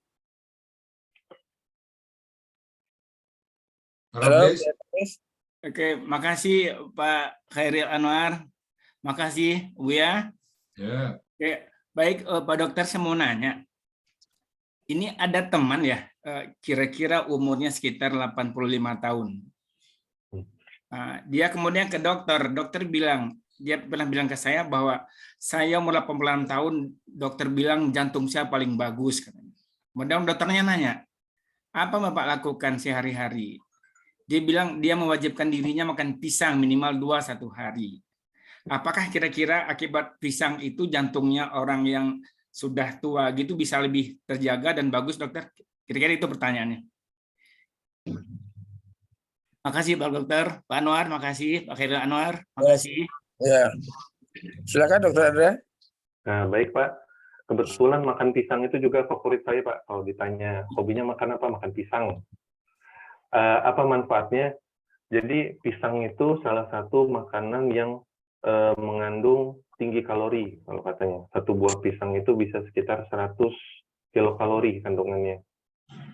Halo. Oke, makasih Pak Khairil Anwar. Makasih Buya. Ya. Oke, baik Pak Dokter, saya mau nanya. Ini ada teman ya, kira-kira umurnya sekitar 85 tahun. Dia kemudian ke dokter bilang, dia pernah bilang ke saya bahwa saya umur 86 tahun, dokter bilang jantung saya paling bagus. Kemudian dokternya nanya, apa Bapak lakukan sehari-hari? Dia bilang dia mewajibkan dirinya makan pisang minimal 2 satu hari. Apakah kira-kira akibat pisang itu jantungnya orang yang sudah tua gitu bisa lebih terjaga dan bagus dokter? Kira-kira itu pertanyaannya. Makasih Pak Dokter, Pak Anwar, makasih Pak Khairil Anwar, makasih. Ya, silakan Dokter Andra. Nah baik Pak, kebetulan makan pisang itu juga favorit saya Pak. Kalau ditanya hobinya makan apa, makan pisang. Apa manfaatnya? Jadi pisang itu salah satu makanan yang mengandung tinggi kalori kalau katanya. Satu buah pisang itu bisa sekitar 100 kilokalori kandungannya,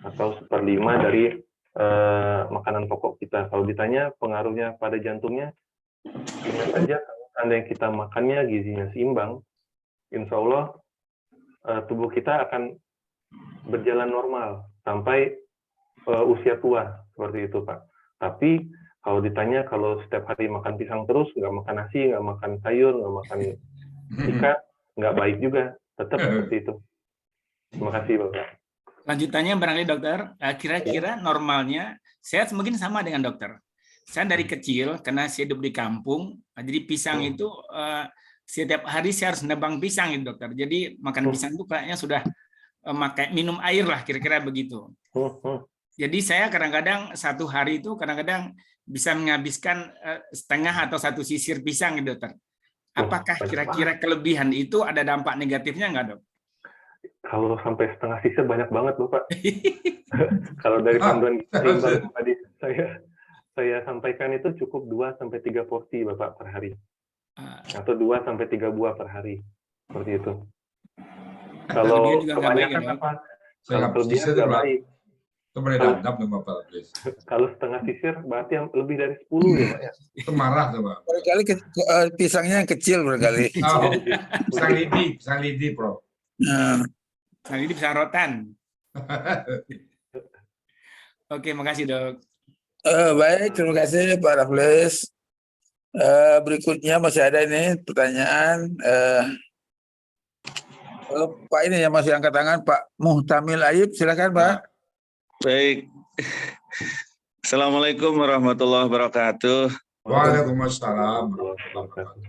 atau 1/5 dari makanan pokok kita. Kalau ditanya pengaruhnya pada jantungnya, ingat saja kalau seandainya kita makannya gizinya seimbang, insya Allah tubuh kita akan berjalan normal sampai usia tua, seperti itu Pak. Tapi kalau ditanya kalau setiap hari makan pisang terus, nggak makan nasi, nggak makan sayur, nggak makan ikan, nggak baik juga. Tetap seperti itu. Terima kasih, Bapak. Lanjutannya barangkali dokter, kira-kira normalnya saya mungkin sama dengan dokter. Saya dari kecil karena saya hidup di kampung, jadi pisang itu setiap hari saya harus nebang pisang itu dokter. Jadi makan pisang itu kayaknya sudah makai minum air lah kira-kira begitu. Jadi saya kadang-kadang satu hari itu kadang-kadang bisa menghabiskan setengah atau satu sisir pisang gitu dokter. Apakah kira-kira kelebihan itu ada dampak negatifnya nggak dok? Kalau sampai setengah sisir banyak banget Bapak. Kalau dari panduan seimbang tadi saya sampaikan itu cukup 2-3 porsi Bapak per hari. Atau 2-3 buah per hari. Seperti itu. Kalau kebanyakan apa? Kalau kelebihan nggak baik. Kalau setengah sisir berarti yang lebih dari 10 ya Pak ya. Itu marah tuh Pak. Barangkali pisangnya yang kecil barangkali. Pisang lidi, Prof. Nah, ini pisang rotan. Oke, makasih dok. Baik, terima kasih Pak Raffles. Berikutnya masih ada ini pertanyaan. Pak ini yang masih angkat tangan, Pak Muhtamil Ayub, silakan Pak. Baik. Assalamualaikum warahmatullahi wabarakatuh. Waalaikumsalam.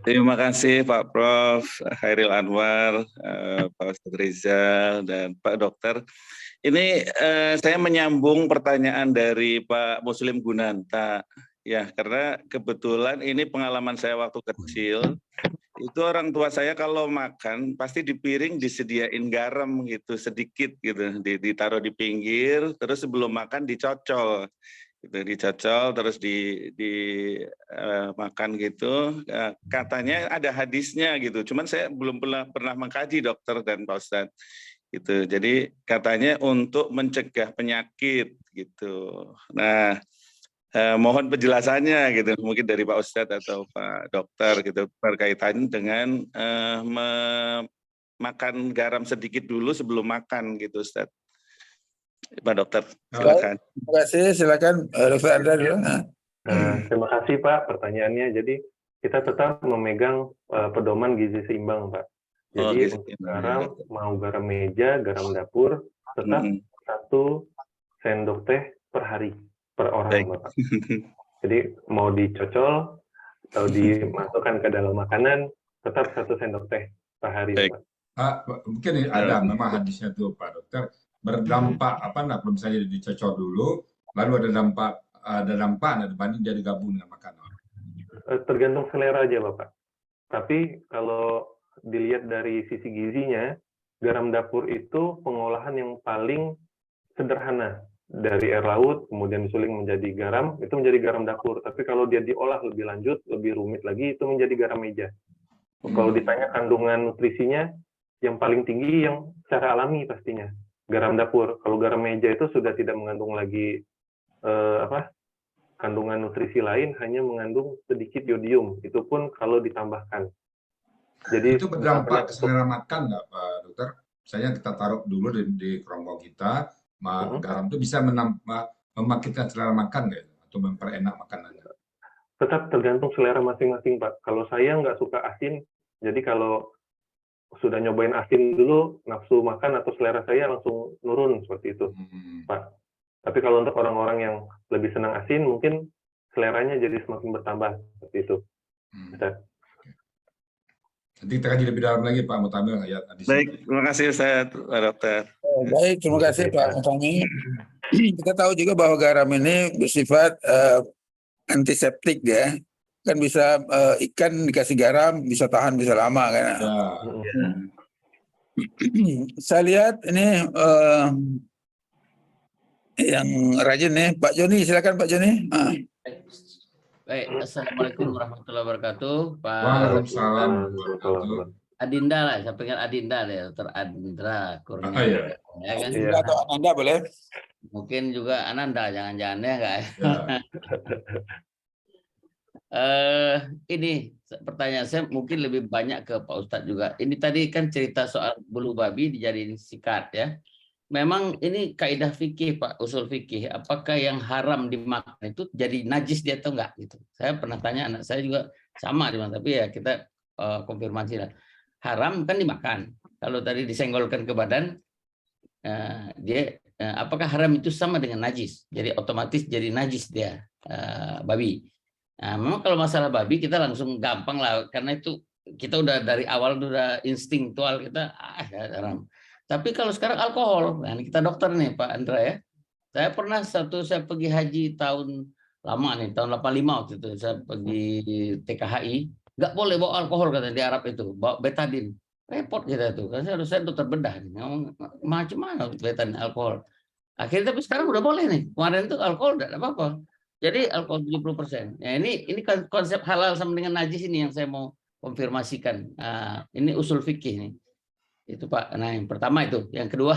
Terima kasih Pak Prof, Khairil Anwar, Pak Ustadz Rizal, dan Pak Dokter. Ini saya menyambung pertanyaan dari Pak Muslim Gunanta. Ya, karena kebetulan ini pengalaman saya waktu kecil. Itu orang tua saya kalau makan pasti di piring disediain garam gitu sedikit gitu, ditaruh di pinggir, terus sebelum makan dicocol. Gitu, dicocol terus makan gitu. Katanya ada hadisnya gitu. Cuman saya belum pernah mengkaji dokter dan Pak Ustadz. Gitu. Jadi katanya untuk mencegah penyakit gitu. Nah, mohon penjelasannya gitu, mungkin dari Pak Ustadz atau Pak Dokter gitu berkaitan dengan makan garam sedikit dulu sebelum makan gitu Ustadz. Pak Dokter, silakan. Terima kasih, silakan Dokter Andra dulu. Terima kasih Pak pertanyaannya. Jadi kita tetap memegang pedoman gizi seimbang Pak. Jadi untuk garam, mau garam meja, garam dapur, tetap 1 sendok teh per hari, per orang Bapak. Jadi mau dicocol atau dimasukkan ke dalam makanan, tetap 1 sendok teh per hari Bapak. Mungkin ada memang hadisnya tuh Pak Dokter, berdampak kalau misalnya dicocol dulu, lalu ada dampak dibanding dia digabung dengan makanan. Tergantung selera aja Bapak. Tapi kalau dilihat dari sisi gizinya, garam dapur itu pengolahan yang paling sederhana. Dari air laut, kemudian disuling menjadi garam, itu menjadi garam dapur. Tapi kalau dia diolah lebih lanjut, lebih rumit lagi, itu menjadi garam meja. Kalau ditanya kandungan nutrisinya, yang paling tinggi yang secara alami pastinya. Garam dapur. Kalau garam meja itu sudah tidak mengandung lagi kandungan nutrisi lain, hanya mengandung sedikit yodium. Itu pun kalau ditambahkan. Jadi itu berdampak ke selera makan nggak Pak Dokter? Misalnya kita taruh dulu di kerongkong kita, garam itu bisa membangkitkan selera makan nggak? Atau memperenak makanannya? Tetap tergantung selera masing-masing Pak. Kalau saya nggak suka asin, jadi kalau sudah nyobain asin dulu, nafsu makan atau selera saya langsung nurun seperti itu, Pak. Tapi kalau untuk orang-orang yang lebih senang asin, mungkin seleranya jadi semakin bertambah seperti itu. Nanti kita kaji lebih dalam lagi Pak Mutamil. Baik, terima kasih Ustaz, Pak Dokter. Baik, terima kasih Pak Mutamil. Kita tahu juga bahwa garam ini bersifat antiseptik ya. Kan bisa ikan dikasih garam bisa tahan bisa lama kan. Saya lihat ini yang rajin nih Pak Joni, silakan Pak Joni. Baik, assalamualaikum warahmatullahi wabarakatuh. Pak Waalaikumsalam. Adinda lah, saya pengen Adinda deh, Dr. Adindra Kurnia. Ya kan? Atau Ananda boleh? Mungkin juga Ananda, jangan-jangan ya enggak? Ini pertanyaan saya mungkin lebih banyak ke Pak Ustadz juga. Ini tadi kan cerita soal bulu babi dijadiin sikat ya. memang ini kaidah fikih Pak, usul fikih. Apakah yang haram dimakan itu jadi najis dia atau enggak gitu? Saya pernah tanya anak saya juga sama, tapi ya kita konfirmasi lah. Haram kan dimakan. Kalau tadi disenggolkan ke badan, apakah haram itu sama dengan najis? Jadi otomatis jadi najis dia babi. Nah, memang kalau masalah babi kita langsung gampang lah, karena itu kita udah dari awal udah instingtual kita haram. Tapi kalau sekarang alkohol, nah kita dokter nih Pak Andra ya. Saya pernah saya pergi haji tahun lama nih, tahun 85 waktu itu saya pergi TKHI, nggak boleh bawa alkohol katanya di Arab itu, bawa betadin. Repot kita tuh, karena saya dokter bedah nih, macam mana betadin alkohol. Akhirnya tapi sekarang udah boleh nih. Kemarin itu alkohol nggak apa-apa. Jadi alkohol 70%. Ya ini konsep halal sama dengan najis ini yang saya mau konfirmasikan. Ini usul fikih nih. Itu Pak. Nah, yang pertama itu. Yang kedua,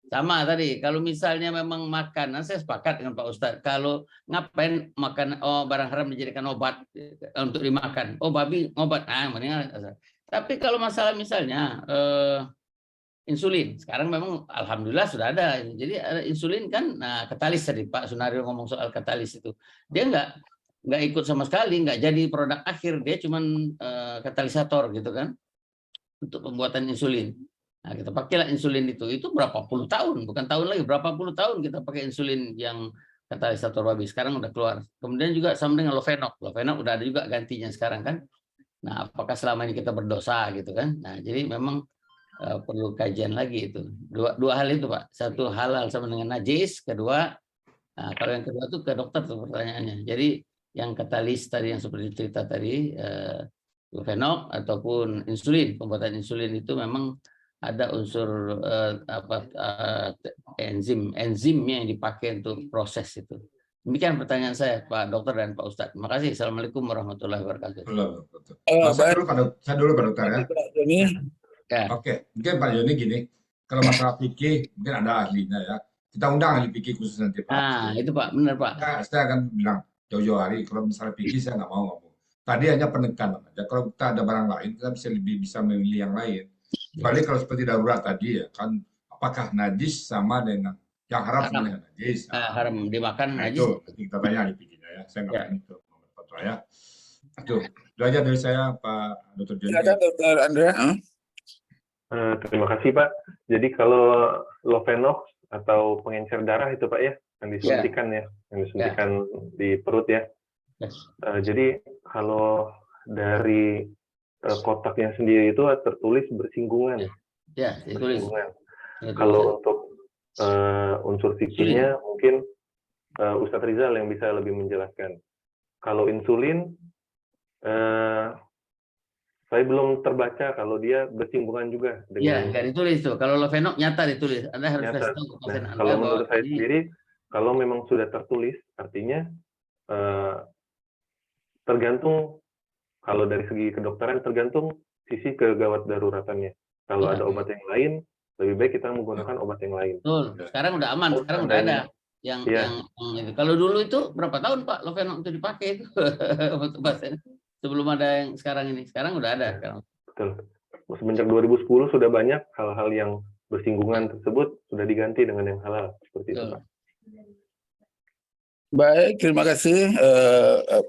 sama tadi. Kalau misalnya memang makanan, saya sepakat dengan Pak Ustadz. Kalau ngapain makan barang haram dijadikan obat untuk dimakan. Oh, babi obat. Mendingan. Tapi kalau masalah misalnya insulin, sekarang memang alhamdulillah sudah ada. Jadi ada insulin kan, katalis tadi Pak Sunario ngomong soal katalis itu. Dia nggak ikut sama sekali, nggak jadi produk akhir. Dia cuman katalisator gitu kan. Untuk pembuatan insulin. Nah, kita pakailah insulin itu berapa puluh tahun, bukan tahun lagi, berapa puluh tahun kita pakai insulin yang katalisator babi. Sekarang udah keluar. Kemudian juga sama dengan Lovenox. Lovenox udah ada juga gantinya sekarang kan. Nah, apakah selama ini kita berdosa gitu kan? Nah, jadi memang perlu kajian lagi itu. Dua hal itu Pak. Satu halal sama dengan najis. Kedua, kalau yang kedua itu ke dokter tuh pertanyaannya. Jadi yang katalis tadi yang seperti cerita tadi, Lovenox ataupun insulin, pembuatan insulin itu memang ada unsur enzimnya yang dipakai untuk proses itu. Demikian pertanyaan saya Pak Dokter dan Pak Ustadz. Terima kasih. Assalamualaikum warahmatullahi wabarakatuh. Saya dulu Pak Dokter ya. Oke, mungkin Pak Joni gini, kalau masalah fikih mungkin ada ahlinya ya. Kita undang ahli fikih khusus nanti Pak. Itu Pak, benar Pak. Saya akan bilang jauh-jauh hari kalau misalnya fikih saya nggak mau ngomong. Tadi hanya penekanan aja. Kalau kita ada barang lain, kita bisa memilih yang lain. Balik kalau seperti darurat tadi ya kan, apakah najis sama dengan yang haram sama dengan najis? Haram dimakan najis. Itu kita tanya ahli fikihnya ya. Saya nggak berani itu fatwa ya. Itu aja dari saya Pak Dr. Joni. Silakan Dr. Andrea. Terima kasih Pak. Jadi kalau Lovenox atau pengencer darah itu Pak ya, yang disuntikan yang disuntikan di perut ya. Jadi kalau dari kotaknya sendiri itu tertulis bersinggungan. Ya, ditulis. Kalau untuk unsur fikihnya mungkin Ustadz Rizal yang bisa lebih menjelaskan. Kalau insulin, saya belum terbaca kalau dia bersinggungan juga dengan. Ya, nggak ditulis tuh. Kalau Lovenox nyata ditulis. Anda harus kasih tahu ke pasien Anda. Kalau menurut saya sendiri, kalau memang sudah tertulis, artinya tergantung, kalau dari segi kedokteran tergantung sisi kegawat daruratannya. Kalau ada obat yang lain, lebih baik kita menggunakan obat yang lain. Betul. Sekarang udah aman, sekarang udah ada yang itu. Kalau dulu itu berapa tahun Pak Lovenox itu dipakai itu untuk pasien sebelum ada yang sekarang ini. Sekarang udah ada. Betul. Semenjak 2010 sudah banyak hal-hal yang bersinggungan tersebut sudah diganti dengan yang halal seperti itu Pak. Baik, terima kasih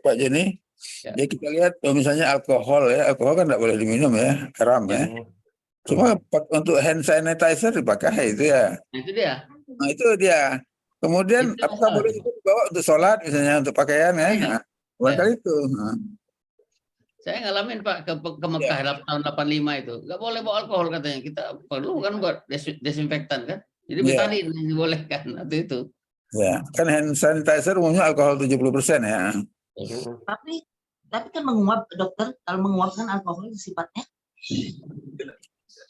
Pak Joni. Ya kita lihat misalnya alkohol ya, alkohol kan tidak boleh diminum ya, haram ya. Cuma untuk hand sanitizer dipakai itu ya. Itu dia. Nah itu dia. Kemudian apakah boleh itu dibawa untuk sholat misalnya untuk pakaian ya? Nah, kali itu. Saya ngalamin Pak ke Mekah tahun 85 itu, nggak boleh bawa alkohol katanya. Kita perlu kan buat desinfektan kan. Jadi betadin dibolehkan atau itu. Ya, kan hand sanitizer umumnya alkohol 70% ya. Tapi kan menguap dokter, kalau menguap kan alkohol sifatnya.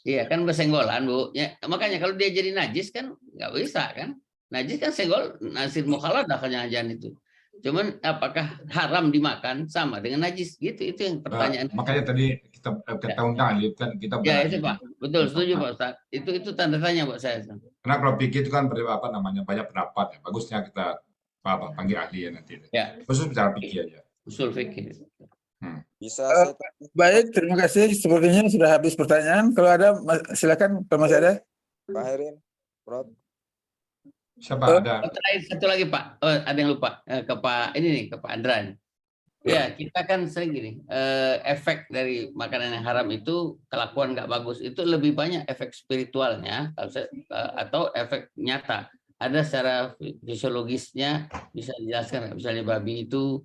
Iya kan bersenggolan Bu. Ya, makanya kalau dia jadi najis kan nggak bisa kan. Najis kan senggol, nasir mukhaladah jangan itu. Cuman apakah haram dimakan sama dengan najis gitu, itu yang pertanyaan. Makanya tadi kita undang kan kita. Ya itu Pak, betul setuju Pak Ustaz. Itu tanda tanya buat saya. Karena kalau fikih itu kan banyak pendapat ya. Bagusnya kita panggil ahli ya nanti. Ya. Khusus bicara fikih aja. Usul fikih. Bisa. Baik, terima kasih. Sepertinya sudah habis pertanyaan. Kalau ada silakan kalau masih ada. Pak Herin. Prof. Siapa ada? Terakhir satu lagi Pak, ada yang lupa ke Pak ini nih, ke Pak Andran. Ya, kita kan sering gini, efek dari makanan yang haram itu kelakuan nggak bagus itu lebih banyak efek spiritualnya atau efek nyata. Ada secara fisiologisnya bisa dijelaskan nggak? Misalnya babi itu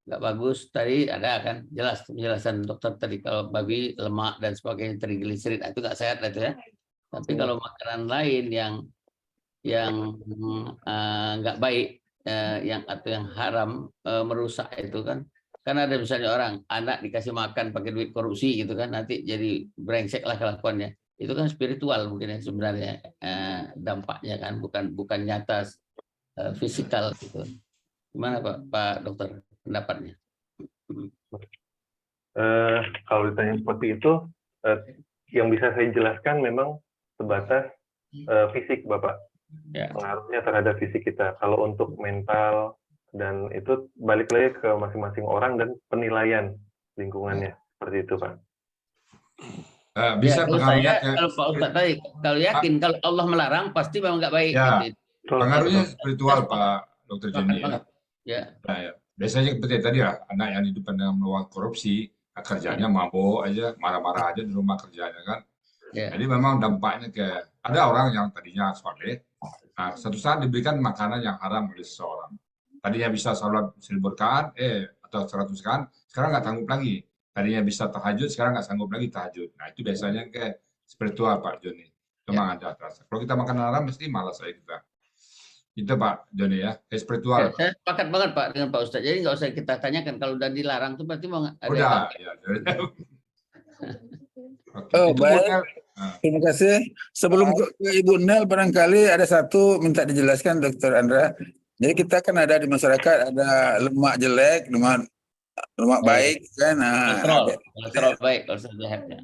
nggak bagus tadi ada kan jelas penjelasan dokter tadi kalau babi lemak dan sebagainya trigliserid itu nggak sehat itu ya. Tapi kalau makanan lain yang nggak baik atau yang haram merusak itu kan ada misalnya orang anak dikasih makan pakai duit korupsi gitu kan nanti jadi brengsek lah kelakuannya itu kan spiritual mungkin ya sebenarnya dampaknya kan bukan nyata fisikal gitu. Gimana Pak Dokter pendapatnya? Kalau ditanya seperti itu yang bisa saya jelaskan memang sebatas fisik Bapak. Pengaruhnya terhadap fisik kita. Kalau untuk mental dan itu balik lagi ke masing-masing orang dan penilaian lingkungannya seperti itu Pak. Bisa pengaruhnya kalau Pak Ustadz tadi kalau yakin kalau Allah melarang pasti memang nggak baik. Ya, gitu. pengaruhnya spiritual Pak Dokter Joni ya. Nah, ya. Biasanya seperti tadi ya anak yang hidup dengan melawan korupsi kerjanya mabuk aja marah-marah aja di rumah kerjanya kan. Jadi memang dampaknya ada orang yang tadinya soleh, nah suatu saat diberikan makanan yang haram oleh seseorang. Tadinya bisa sholat 1000 rakaat, atau 100 rakaat, sekarang nggak sanggup lagi. Tadinya bisa tahajud, sekarang nggak sanggup lagi tahajud. Nah itu biasanya spiritual Pak Joni. Memang ada terasa. Kalau kita makan haram mesti malas aja kita. Itu Pak Joni ya, spiritual. Saya sepakat banget Pak dengan Pak Ustadz. Jadi nggak usah kita tanyakan kalau udah dilarang itu berarti mau ada. Udah, ya. Baik. Terima kasih. Sebelum ke Ibu Nel, barangkali ada satu minta dijelaskan Dokter Andra. Jadi kita kan ada di masyarakat ada lemak jelek, lemak baik kan. Kolesterol baik, kolesterol sehatnya.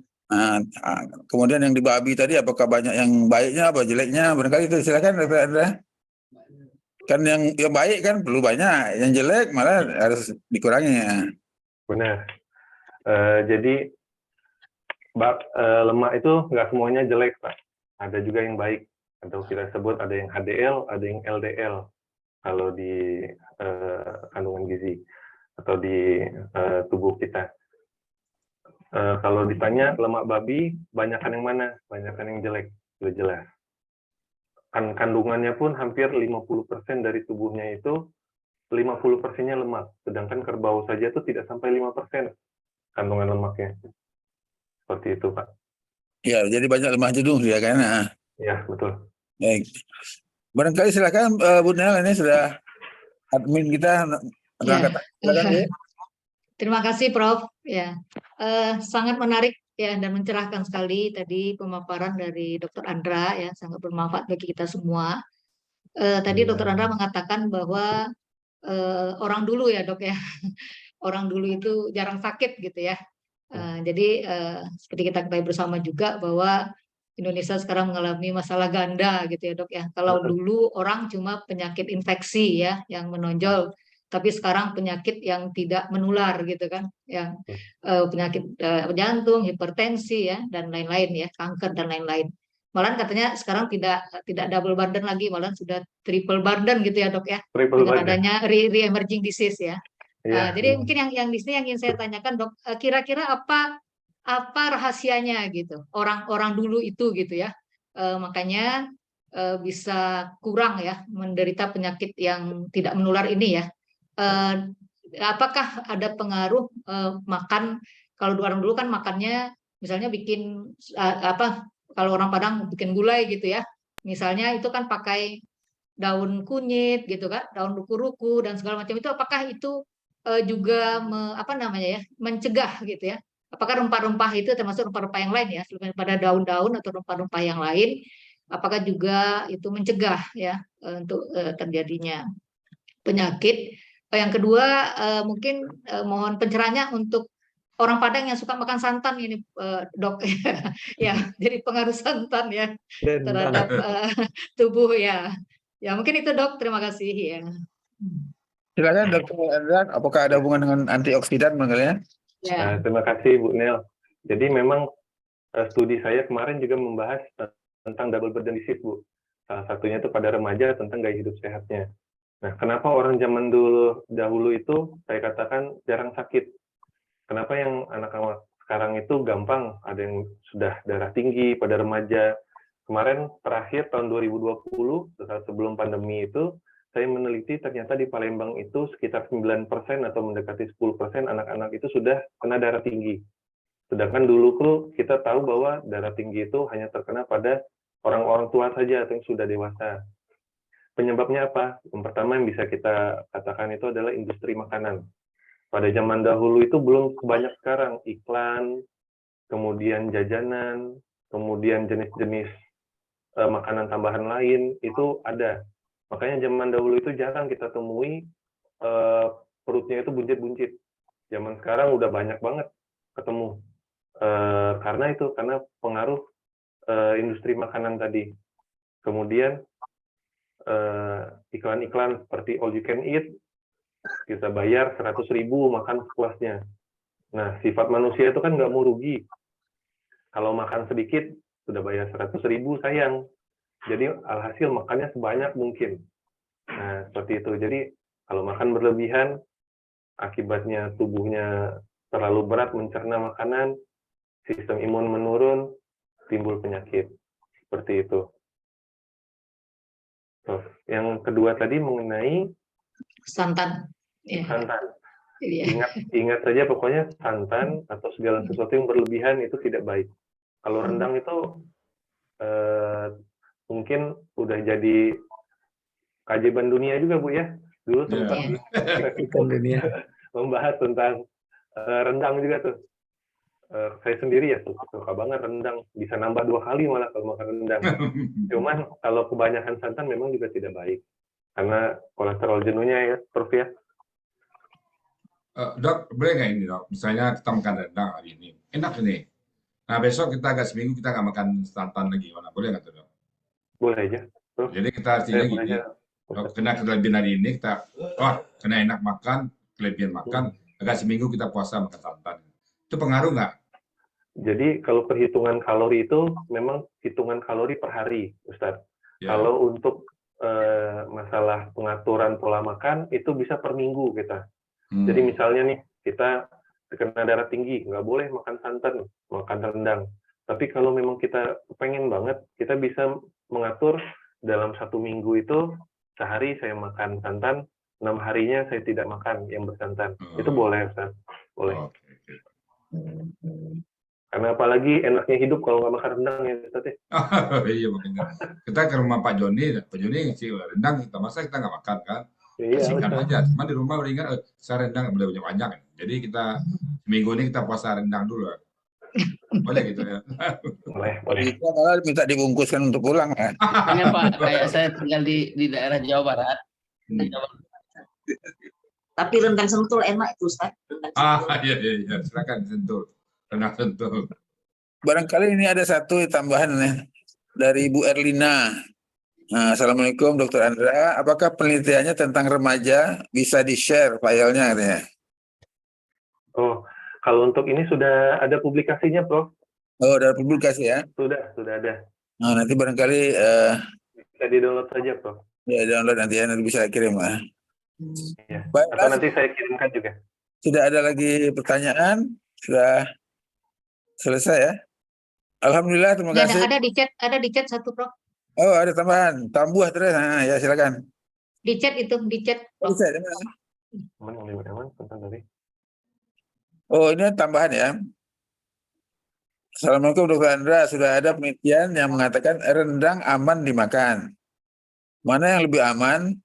Kemudian yang di babi tadi apakah banyak yang baiknya apa jeleknya? Barangkali itu silakan Dokter Andra. Kan yang baik kan perlu banyak, yang jelek malah harus dikurangi ya. Benar. Jadi lemak itu nggak semuanya jelek Pak. Ada juga yang baik atau kita sebut ada yang HDL, ada yang LDL. Kalau di kandungan gizi atau di tubuh kita. Kalau ditanya lemak babi, banyakkan yang mana? Banyakkan yang jelek, sudah jelas. Kandungannya pun hampir 50% dari tubuhnya itu 50%-nya lemak. Sedangkan kerbau saja itu tidak sampai 5% kandungan lemaknya. Seperti itu Pak. Ya, jadi banyak lemak jenuh ya kan? Ya, betul. Baik. Barangkali silakan Bu Nel, ini sudah admin kita. Terima kasih Prof. Ya, sangat menarik ya dan mencerahkan sekali tadi pemaparan dari Dr. Andra ya, sangat bermanfaat bagi kita semua. Tadi Dr. Andra mengatakan bahwa orang dulu ya Dok ya, orang dulu itu jarang sakit gitu ya. Jadi seperti kita ketahui bersama juga bahwa Indonesia sekarang mengalami masalah ganda gitu ya Dok ya. Kalau dulu orang cuma penyakit infeksi ya yang menonjol, tapi sekarang penyakit yang tidak menular gitu kan, yang penyakit jantung, hipertensi ya dan lain-lain ya, kanker dan lain-lain. Malahan katanya sekarang tidak double burden lagi, malahan sudah triple burden gitu ya Dok ya. Dengan adanya re-emerging disease ya. Jadi mungkin yang di sini yang ingin saya tanyakan Dok, kira-kira apa rahasianya gitu orang dulu itu gitu ya, makanya bisa kurang ya menderita penyakit yang tidak menular ini ya. Apakah ada pengaruh makan? Kalau orang dulu kan makannya misalnya bikin kalau orang Padang bikin gulai gitu ya, misalnya itu kan pakai daun kunyit gitu kan, daun ruku-ruku dan segala macam itu. Apakah itu juga mencegah gitu ya? Apakah rempah-rempah itu termasuk rempah-rempah yang lain ya, selain pada daun-daun atau rempah-rempah yang lain, apakah juga itu mencegah ya untuk terjadinya penyakit? Yang kedua mungkin mohon pencerahannya untuk orang Padang yang suka makan santan ini Dok ya, jadi pengaruh santan ya terhadap tubuh ya. Ya mungkin itu Dok, terima kasih ya. Silakan Dr. Andra, apakah ada hubungan dengan antioksidan barangkali ya? Terima kasih Bu Nel. Jadi memang studi saya kemarin juga membahas tentang double burden disease Bu. Salah satunya itu pada remaja tentang gaya hidup sehatnya. Nah, kenapa orang zaman dahulu itu saya katakan jarang sakit? Kenapa yang anak-anak sekarang itu gampang, ada yang sudah darah tinggi pada remaja. Kemarin terakhir tahun 2020, sebelum pandemi itu, saya meneliti ternyata di Palembang itu sekitar 9% atau mendekati 10% anak-anak itu sudah kena darah tinggi. Sedangkan dulu tuh kita tahu bahwa darah tinggi itu hanya terkena pada orang-orang tua saja atau yang sudah dewasa. Penyebabnya apa? Yang pertama yang bisa kita katakan itu adalah industri makanan. Pada zaman dahulu itu belum sebanyak sekarang iklan, kemudian jajanan, kemudian jenis-jenis makanan tambahan lain itu ada. Makanya zaman dahulu itu jarang kita temui perutnya itu buncit-buncit. Zaman sekarang udah banyak banget ketemu. Karena pengaruh industri makanan tadi. Kemudian iklan-iklan seperti all you can eat, kita bayar 100.000 makan sepuasnya. Nah, sifat manusia itu kan nggak mau rugi. Kalau makan sedikit, sudah bayar 100.000, sayang. Jadi alhasil makannya sebanyak mungkin. Nah, seperti itu. Jadi kalau makan berlebihan, akibatnya tubuhnya terlalu berat mencerna makanan, sistem imun menurun, timbul penyakit. Seperti itu. Yang kedua tadi mengenai santan. Santan. Yeah. Ingat saja pokoknya santan atau segala sesuatu yang berlebihan itu tidak baik. Kalau rendang itu mungkin udah jadi keajaiban dunia juga, Bu ya. Dulu sempat membahas tentang rendang juga tuh. Saya sendiri ya suka banget rendang, bisa nambah 2 kali malah kalau makan rendang. Cuman kalau kebanyakan santan memang juga tidak baik karena kolesterol jenuhnya ya, Prof ya. Dok, boleh nggak ini dok? Misalnya kita makan rendang hari ini, enak ini. Nah besok kita agak seminggu kita nggak makan santan lagi, mana? Boleh nggak tuh dok? Boleh aja. Jadi kita artinya gini, kena kelebihan hari ini kita, kena enak makan, kelebihan makan, agak seminggu kita puasa makan santan. Itu pengaruh nggak? Jadi kalau perhitungan kalori itu memang hitungan kalori per hari, Ustadz. Ya. Kalau untuk masalah pengaturan pola makan itu bisa per minggu kita. Jadi misalnya nih kita kena darah tinggi, nggak boleh makan santan, makan rendang. Tapi kalau memang kita pengen banget, kita bisa mengatur dalam 1 minggu itu sehari saya makan santan, 6 harinya saya tidak makan yang bersantan. Itu boleh, Ustaz. Boleh. Karena apalagi enaknya hidup kalau nggak makan rendang ya, Ustaz. Iya, makanya. Kita ke rumah Pak Joni sih rendang kita masak, kita nggak makan kan. Kasihkan aja, cuma di rumah udah ingat, saya rendang nggak boleh banyak. Jadi kita minggu ini kita puasa rendang dulu. Boleh gitu ya? Boleh. Kita malah minta dibungkuskan untuk pulang kan? Hanya Pak, kayak saya tinggal di daerah Jawa Barat. Tapi rendang sentul enak itu, Ustaz. Iya, silakan sentul. Rendang sentul. Barangkali ini ada satu tambahan nih dari Bu Erlina. Nah, Assalamualaikum Dr. Andra, apakah penelitiannya tentang remaja bisa di-share filenya katanya? Oh, kalau untuk ini sudah ada publikasinya, Prof. Oh, ada publikasi ya? Sudah ada. Nah, nanti barangkali bisa di-download saja, Prof. Ya, download nanti ya, nanti bisa kirim lah. Ya. Baik, atau nanti saya kirimkan juga. Sudah ada lagi pertanyaan? Sudah selesai ya? Alhamdulillah, terima kasih. Ada di chat satu, Prof. Oh, ada tambahan. Tambuh terus. Nah, ya silakan. Di chat itu, di chat. Oh, ini tambahan ya. Assalamualaikum Dr. Andra. Sudah ada penelitian yang mengatakan rendang aman dimakan. Mana yang lebih aman?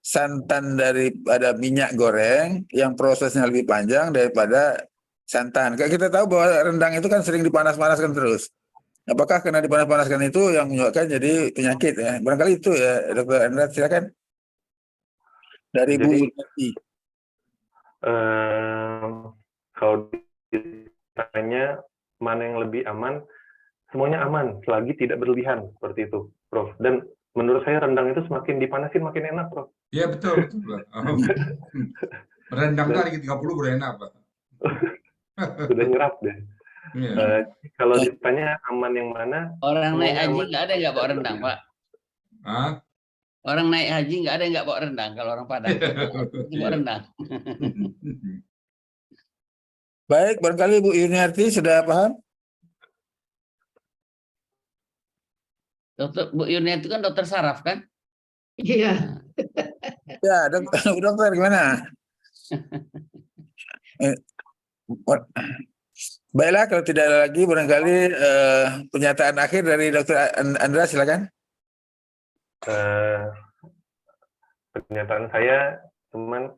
Santan daripada minyak goreng yang prosesnya lebih panjang daripada santan. Kita tahu bahwa rendang itu kan sering dipanas-panaskan terus. Apakah karena dipanas-panaskan itu yang menyebabkan jadi penyakit ya? Barangkali itu ya, Dr. Andra, silakan. Dari Bu Yulati. Kalau ditanya mana yang lebih aman, semuanya aman selagi tidak berlebihan seperti itu, Prof. Dan menurut saya rendang itu semakin dipanasin makin enak, Prof. Iya betul. Rendang lagi 30 udah enak, Pak. Sudah nyerap deh. Kalau ditanya aman yang mana? Orang naik haji nggak ada nggak Pak rendang, Pak? Hah? Orang naik haji nggak ada yang nggak bawa rendang kalau orang Padang. Bawa rendang. Baik, barangkali Bu Yuniarti sudah paham? Bu Yuniarti itu kan dokter saraf kan? Iya. Ya, dokter gimana? Baiklah, kalau tidak ada lagi barangkali pernyataan akhir dari Dr. Andra, silakan. Pernyataan saya cuman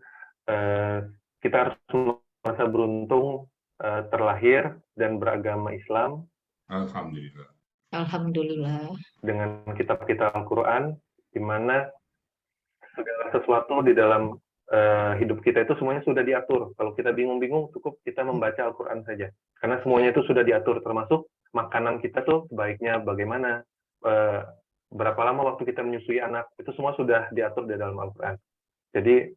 kita harus merasa beruntung terlahir dan beragama Islam. Alhamdulillah. Alhamdulillah. Dengan kitab-kitab Al-Quran, di mana segala sesuatu di dalam hidup kita itu semuanya sudah diatur. Kalau kita bingung-bingung, cukup kita membaca Al-Quran saja. Karena semuanya itu sudah diatur, termasuk makanan kita tuh sebaiknya bagaimana, berapa lama waktu kita menyusui anak, itu semua sudah diatur di dalam Al-Quran. Jadi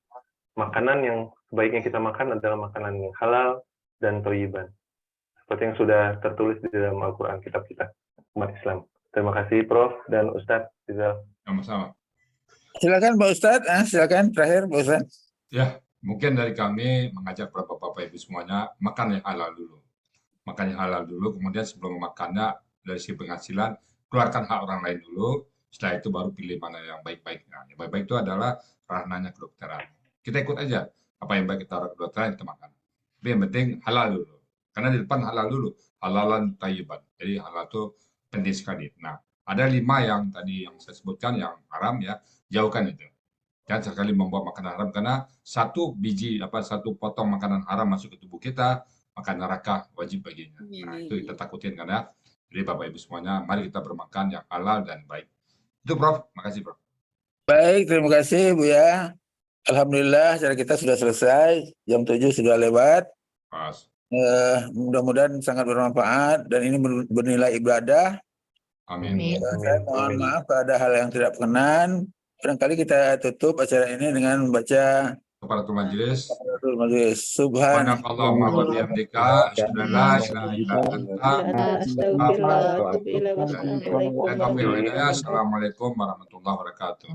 makanan yang sebaiknya kita makan adalah makanan yang halal dan thayyiban. Seperti yang sudah tertulis di dalam Al-Quran, kitab kita, umat Islam. Terima kasih Prof. dan Ustadz Rizal. Sama-sama. Silakan Pak Ustadz, silakan terakhir Pak Ustadz. Ya, mungkin dari kami mengajak Bapak-Bapak Ibu semuanya makan yang halal dulu. Makan yang halal dulu, kemudian sebelum memakannya dari sisi penghasilan, keluarkan hak orang lain dulu, setelah itu baru pilih mana yang baik-baiknya. Yang baik-baik itu adalah ranahnya kedokteran. Kita ikut aja, apa yang baik kita kedokteran kita makan. Tapi yang penting halal dulu. Karena di depan halal dulu, halalan thayyiban. Jadi halal itu penting sekali. Nah, ada 5 yang tadi yang saya sebutkan yang haram ya, jauhkan itu. Jangan sekali membawa makanan haram karena satu potong makanan haram masuk ke tubuh kita, maka neraka wajib baginya. Nah, itu kita takutin karena jadi Bapak Ibu semuanya, mari kita bermakan yang halal dan baik. Itu Prof, makasih Prof. Baik, terima kasih Bu ya. Alhamdulillah acara kita sudah selesai, jam 7 sudah lewat. Pas. Mudah-mudahan sangat bermanfaat dan ini bernilai ibadah. Amin. Saya mohon maaf kalau ada hal yang tidak berkenan. Barangkali kita tutup acara ini dengan membaca Kafaratul majelis. Subhanallah wa bihamdika asyhadu an la ilaha illa anta astaghfiruka wa atubu ilaik. Assalamualaikum warahmatullahi wabarakatuh.